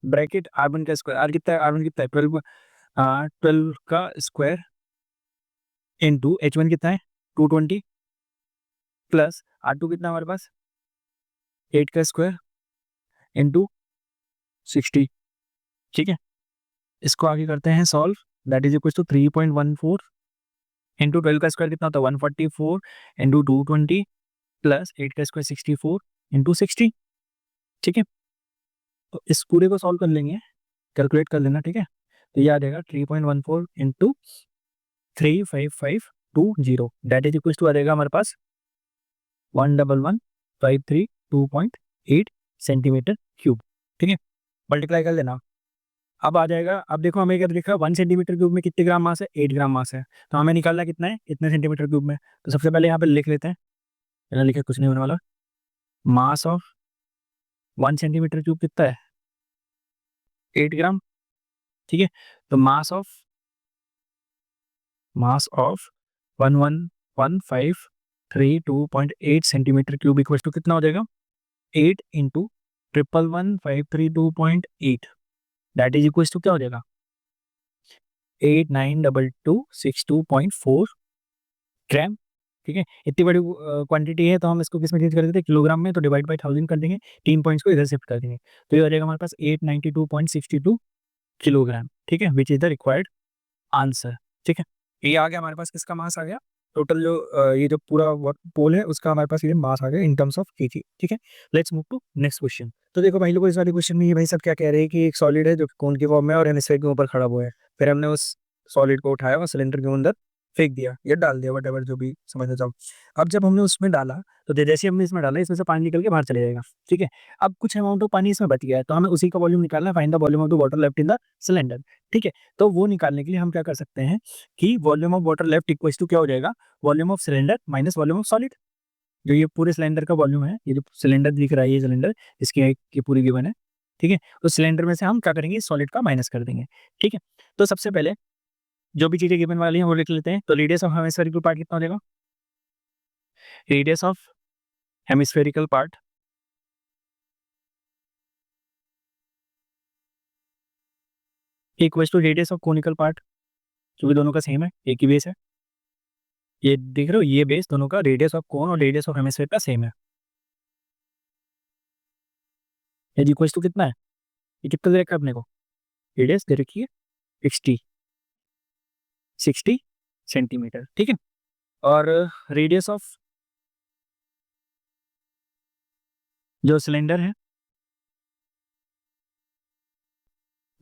ब्रैकेट R1 का स्क्वायर, R कितना है R1 कितना है 12, 12 का स्क्वायर इंटू H1 कितना है 220 प्लस R2 कितना हमारे पास 8 का स्क्वायर इंटू 60। ठीक है, इसको आगे करते हैं solve, that is equal to 3.14 into 12 का स्क्वायर कितना होता है 144 इंटू 220 प्लस 8 का स्क्वायर 64 इंटू 60। ठीक है, तो इस पूरे को सॉल्व कर लेंगे, कैलकुलेट कर लेना। ठीक है, तो ये आ जाएगा 3.14 into 35520 that is equal to आ जाएगा हमारे पास 111,532.8 सेंटीमीटर क्यूब। ठीक है, मल्टीप्लाई कर लेना। अब आ जाएगा, अब देखो हमें क्या लिखा है 1 सेंटीमीटर क्यूब में कितने ग्राम मास है 8 ग्राम मास है, तो हमें निकालना कितना है इतने सेंटीमीटर क्यूब में। तो सबसे पहले यहाँ पे लिख लेते हैं, पहले लिखे कुछ नहीं होने वाला, मास ऑफ 1 सेंटीमीटर क्यूब कितना है 8 ग्राम। ठीक है, तो mass of 111,532.8 centimetre cube equal to कितना हो जाएगा 8 into 111,532.8 that is equal to क्या हो जाएगा 892262.4 ग्राम। ठीक है, इतनी बड़ी क्वांटिटी है तो हम इसको किस में चेंज कर देते हैं किलोग्राम में, तो डिवाइड बाई 1000 कर देंगे, 3 पॉइंट्स को इधर शिफ्ट कर देंगे, तो ये हो जाएगा हमारे पास 892.62 किलोग्राम। ठीक है, which is the required answer. ठीक है, ये आ गया हमारे पास, किसका मास आ गया टोटल, जो ये जो पूरा पोल है उसका हमारे पास ये मास आ गया इन टर्म्स ऑफ केजी। ठीक है, let's move to next question. तो देखो भाई लोगों, इस वाले क्वेश्चन में ये भाई सब क्या कह रहे हैं कि एक सॉलिड है जो कोन की फॉर्म में और हेमिस्फीयर के ऊपर खड़ा हुआ है, फिर हमने उस सॉलिड को उठाया और सिलेंडर के अंदर फेंक दिया या डाल दिया, वट एवर जो भी समझना चाहो। अब जब हमने उसमें डाला तो जैसे हमने इसमें डाला इसमें से पानी निकल के बाहर चले जाएगा। ठीक है, अब कुछ अमाउंट ऑफ पानी इसमें बच गया है, तो हमें उसी का वॉल्यूम निकालना है, find the volume of the water left in the cylinder. ठीक है, तो वो निकालने के लिए हम क्या कर सकते हैं कि volume of water left equal to क्या हो जाएगा volume of cylinder minus volume of solid. जो ये पूरे सिलेंडर का वॉल्यूम है, ये जो सिलेंडर दिख रहा है ये सिलेंडर, इसकी ये पूरी गिवन है। ठीक है, तो सिलेंडर में से हम क्या करेंगे सॉलिड का माइनस कर देंगे। ठीक है, तो सबसे पहले जो भी चीजें गिवन वाली हैं वो लिख लेते हैं। तो रेडियस ऑफ हेमिस्फेरिकल पार्ट कितना हो जाएगा, radius of hemispherical part equal to radius of conical part, क्योंकि दोनों का सेम है, एक ही बेस है। ये देख रहे हो, ये बेस दोनों का रेडियस ऑफ कोन और रेडियस ऑफ हेमिस्फेयर का सेम है। एज इक्वल टू कितना है, ये कितना दे रखा है अपने को, रेडियस दे रखी है 60 60 सेंटीमीटर, ठीक है। और रेडियस ऑफ जो सिलेंडर है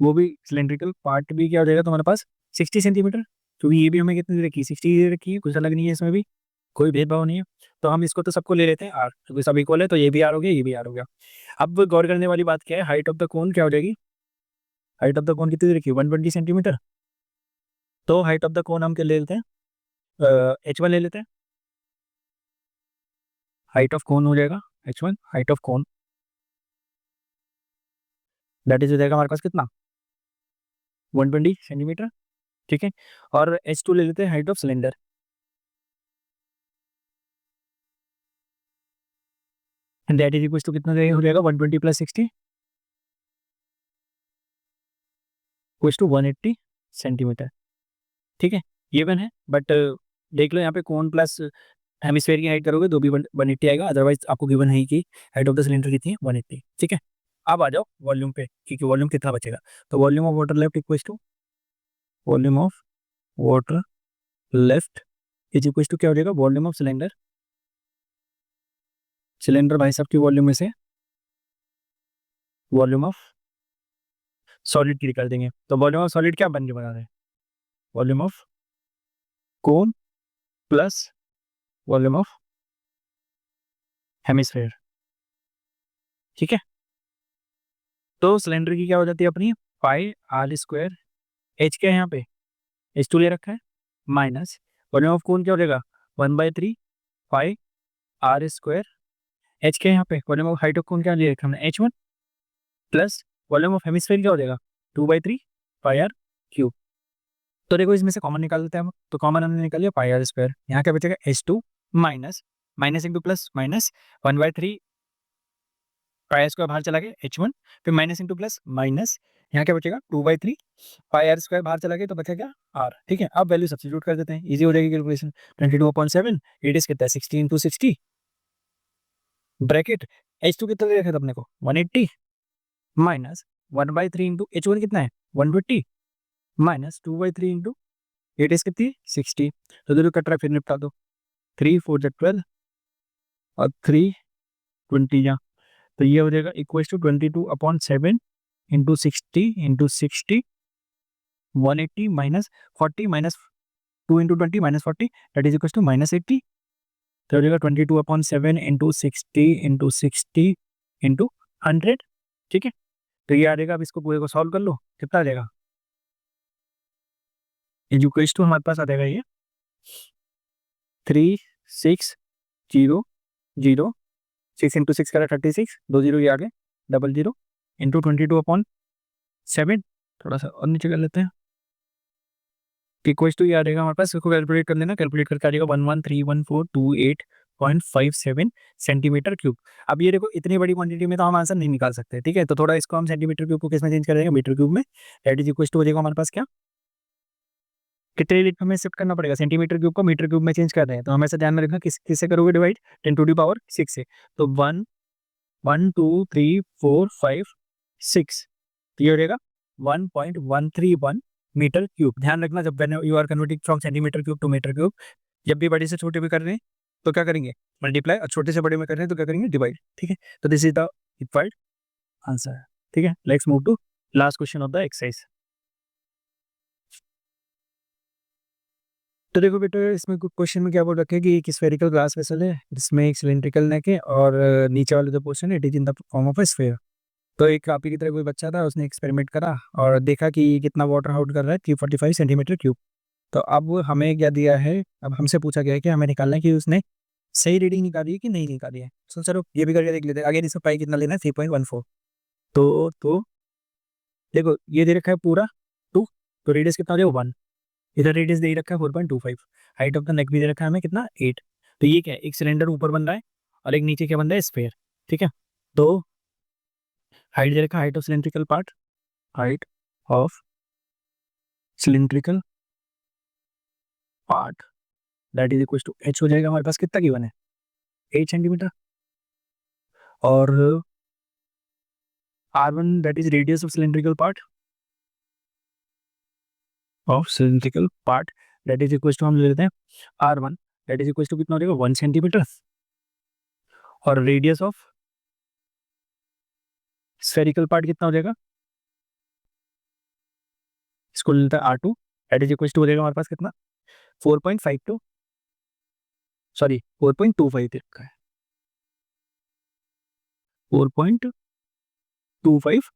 वो भी सिलेंड्रिकल पार्ट भी क्या हो जाएगा तुम्हारे पास 60 सेंटीमीटर, क्योंकि ये भी हमें कितनी दे रखी है 60 दे रखी है, कुछ अलग नहीं है इसमें भी, कोई भेदभाव नहीं है। तो हम इसको तो सबको ले लेते हैं आर, क्योंकि सब इक्वल है, तो ये भी आर हो गया, ये भी आर हो गया। अब गौर करने वाली बात क्या है, हाइट ऑफ द कोन क्या हो जाएगी, हाइट ऑफ द कोन कितनी दे रखी है 120 सेंटीमीटर। तो हाइट ऑफ द कोन हम क्या ले लेते हैं, H1 ले लेते हैं, हाइट ऑफ कोन हो जाएगा H1, height of cone that is हो जाएगा हमारे पास कितना 120 सेंटीमीटर, ठीक है। और H2 ले लेते हैं, height of cylinder, that is equal to कितना हो जाएगा 120 प्लस 60 इक्वल टू 180 सेंटीमीटर, ठीक है। गिवन है, बट देख लो यहाँ पे कोन प्लस हेमिस्फेयर की हाइट करोगे तो भी 180 आएगा, अदरवाइज आपको गिवन है ही कि हाइट ऑफ द सिलेंडर कितनी है 180, ठीक है। अब आ जाओ वॉल्यूम पे, क्योंकि वॉल्यूम कितना बचेगा, तो volume of water left equal to volume of water left is equal to क्या हो जाएगा, वॉल्यूम ऑफ सिलेंडर, सिलेंडर भाई साहब की वॉल्यूम में से वॉल्यूम ऑफ सॉलिड की निकाल देंगे। तो वॉल्यूम ऑफ सॉलिड क्या बन के बना रहे हैं, volume of cone plus volume of hemisphere, ठीक है। तो सिलेंडर की क्या हो जाती है अपनी पाई आर स्क्वायर, एच क्या है यहाँ पे H2 ले रखा है, माइनस वॉल्यूम ऑफ कोन क्या हो जाएगा 1/3 पाई आर स्क्वायर, एच क्या है यहाँ पे volume of height of cone क्या ले रखा है हमने H1, plus volume of hemisphere क्या हो जाएगा 2/3 पाई आर क्यूब। तो देखो इसमें से कॉमन निकाल देते हैं हम, तो कॉमन हमने निकाल लिया पाई आर स्क्वायर, यहाँ क्या बचेगा H2 minus minus into plus minus 1/3 pi square बाहर चला गया H1, फिर माइनस इंटू प्लस माइनस, यहाँ क्या बचेगा 2/3 पाई आर स्क्वायर बाहर चला गया तो बचा क्या आर, ठीक है। अब वैल्यू सब्स्टिट्यूट कर देते हैं, इजी हो जाएगी कैलकुलेशन। 22/7 रेडियस कितना है 60 इंटू 60 ब्रैकेट H2 कितना दे रखा था अपने को 180 माइनस 1/3 इंटू H1 कितना है 120 माइनस 2/3 इंटू रेडियस कितनी 60, तो दोनों कट रहा है फिर निपटा दो, 3 4 12 और 3 20 जा, तो ये हो जाएगा equal to 22/7 into 60 180 minus 40 minus 2 into 20 minus 40 that is equal to -80, तो हो जाएगा 22/7 इंटू 60 इंटू 100, ठीक है। तो ये आ जाएगा, अब इसको पूरे को सॉल्व कर लो, कितना आ जाएगा, इक्वल टू हमारे पास आ जाएगा ये 3600, 6 इंटू 6 करा 36, 2 जीरो ये आ गए 00 इंटू 22/7, थोड़ा सा और नीचे कर लेते हैं, इक्वल टू ये आ जाएगा हमारे पास, इसको कैलकुलेट कर लेना, कैलकुलेट करके आ जाएगा 113142.57 सेंटीमीटर क्यूब। अब ये देखो इतनी बड़ी क्वांटिटी में तो हम आंसर नहीं निकाल सकते, ठीक है, तो थोड़ा इसको हम सेंटीमीटर क्यूब को किस में चेंज कर देंगे मीटर क्यूब में, दैट इज इक्वल टू हो जाएगा हमारे पास क्या, कितने यूनिट हमें शिफ्ट करना पड़ेगा, सेंटीमीटर क्यूब को मीटर क्यूब में चेंज कर रहे हैं, तो हमेशा ध्यान में रखना किससे करोगे डिवाइड 10⁻6 से, तो 1 1 2 3 4 5 6, तो ये हो जाएगा 1.131 मीटर क्यूब। ध्यान रखना जब you are converting from centimetre cube to metre cube, जब भी बड़े से छोटे में कर रहे हैं तो क्या करेंगे मल्टीप्लाई, और छोटे से बड़े में कर रहे हैं तो क्या करेंगे डिवाइड, ठीक है। तो this is the required answer, ठीक है। Let's move to last question of the exercise. तो देखो बेटा इसमें क्वेश्चन में क्या बोल रखा है कि एक स्फेरिकल ग्लास वेसल है जिसमें एक सिलिंड्रिकल नेक है और नीचे वाले जो पोर्शन है it is in the form of a sphere. तो एक कापी की तरह कोई बच्चा था, उसने एक्सपेरिमेंट करा और देखा कि ये कितना वाटर आउट कर रहा है 345 सेंटीमीटर क्यूब। तो अब हमें क्या दिया है, अब हमसे पूछा गया है कि हमें निकालना है कि उसने सही रीडिंग निकाली है कि नहीं निकाली है। सो चलो ये भी करके देख लेते हैं। आगे इसका पाई कितना लेना है 3.14। तो देखो ये दे रखा है पूरा 2, तो रेडियस कितना हो जाएगा 1, इधर रेडियस दे रखा है 4.25, हाइट ऑफ द नेक भी दे रखा है हमें कितना 8। तो ये क्या है, एक सिलेंडर ऊपर बन रहा है और एक नीचे क्या बन रहा है स्फेयर, ठीक है। तो हाइट दे रखा है, height of cylindrical part, height of cylindrical part that is equal to H हो जाएगा हमारे पास कितना गिवन है 8 सेंटीमीटर, और r1 that is radius of cylindrical part that is equals to हम ले लेते हैं r1 that is equals to कितना हो जाएगा 1 सेंटीमीटर, और रेडियस ऑफ स्फेरिकल पार्ट कितना हो जाएगा, इसको ले लेते हैं r2 that is equals to हो जाएगा हमारे पास कितना 4.52 सॉरी 4.25 दे रखा है 4.25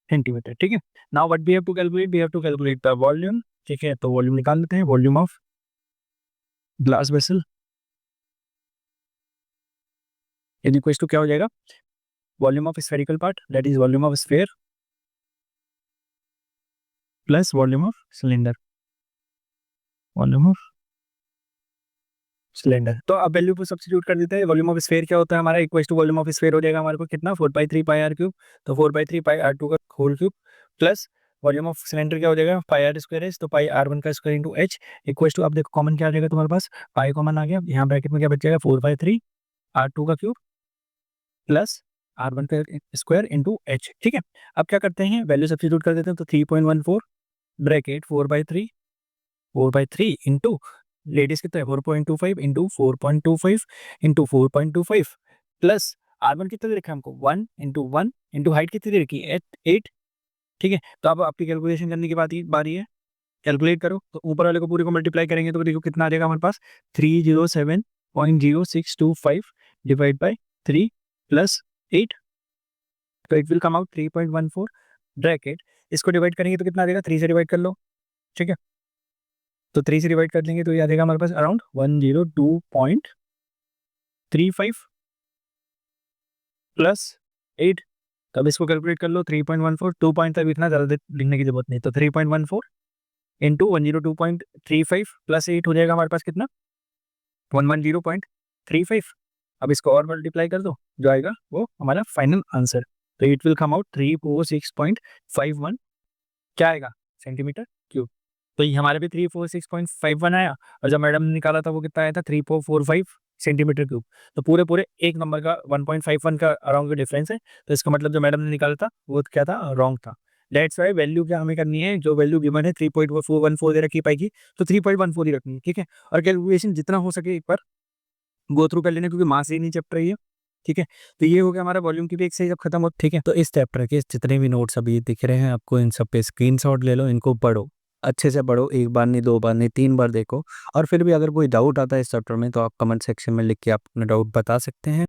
सेंटीमीटर। ठीक है, now what we have to calculate the volume. ठीक है, तो वॉल्यूम निकाल लेते हैं, volume of glass vessel is equal to क्या हो जाएगा, volume of spherical part that is volume of sphere plus volume of cylinder, volume of cylinder. तो अब वैल्यू को सब्स्टिट्यूट कर देते हैं। वॉल्यूम ऑफ स्फीयर क्या होता है हमारा, equal to volume of sphere हो जाएगा हमारे को कितना 4/3 पाई आर क्यूब, तो 4/3 पाई r2 का whole cube plus volume of cylinder क्या हो जाएगा पाई आर स्क्वायर एच, तो पाई r1 का square into H equal to, अब देखो कॉमन क्या आ जाएगा तुम्हारे पास, पाई कॉमन आ गया, यहाँ ब्रैकेट में क्या बच जाएगा 4/3 r2 का क्यूब प्लस r1 का स्क्वायर इंटू एच। ठीक है, अब क्या करते हैं वैल्यू सब्स्टिट्यूट कर देते हैं, तो 3.14 ब्रैकेट 4/3 इंटू रेडियस कितना है 4.25 इंटू 4.25 इंटू 4.25 प्लस r1 कितना दे रखा है हमको 1 इंटू हाइट कितनी दे रखी है 8। ठीक है, तो अब आपकी कैलकुलेशन करने की बारी है, कैलकुलेट करो, तो ऊपर वाले को पूरे को मल्टीप्लाई करेंगे तो देखो कितना आ जाएगा हमारे पास 307.0625 डिवाइड बाई 3 प्लस 8, तो it will come out 3.14 bracket, इसको डिवाइड करेंगे तो कितना आ जाएगा 3 से डिवाइड कर लो। ठीक है, तो 3 से डिवाइड कर देंगे तो ये आ जाएगा हमारे पास अराउंड 102.35 प्लस 8, तब इसको कैलकुलेट कर लो 3.14, 2 पॉइंट तक इतना ज़्यादा लिखने की जरूरत नहीं, तो 3.14 इंटू 102.35 प्लस 8 हो जाएगा हमारे पास कितना 110.35। अब इसको और मल्टीप्लाई कर दो, जो आएगा वो हमारा फाइनल आंसर, तो इट विल कम आउट 346.51 क्या आएगा सेंटीमीटर क्यूब। तो ये हमारे भी 346.51 आया, और जब मैडम ने निकाला था वो कितना आया था 3445 सेंटीमीटर क्यूब। तो पूरे एक नंबर का 1.51 का अराउंड का डिफरेंस है, तो इसका मतलब जो मैडम ने निकाला था वो क्या था रॉन्ग था। दैट्स वाई वैल्यू क्या हमें करनी है, जो वैल्यू गिवन है 3.414 दे रखी पाएगी तो 3.14 ही रखनी है। ठीक है, और कैलकुलेशन जितना हो सके एक बार गो थ्रू कर लेना, क्योंकि मास ही नहीं चैप्टर है ये। ठीक है, तो ये हो गया हमारा वॉल्यूम की भी एक से जब खत्म हो। ठीक है, तो इस चैप्टर के जितने भी नोट्स अभी दिख रहे हैं आपको, इन सब पे स्क्रीनशॉट ले लो, इनको पढ़ो, अच्छे से पढ़ो, एक बार नहीं, दो बार नहीं, 3 बार देखो, और फिर भी अगर कोई डाउट आता है इस चैप्टर में तो आप कमेंट सेक्शन में लिख के आप अपना डाउट बता सकते हैं।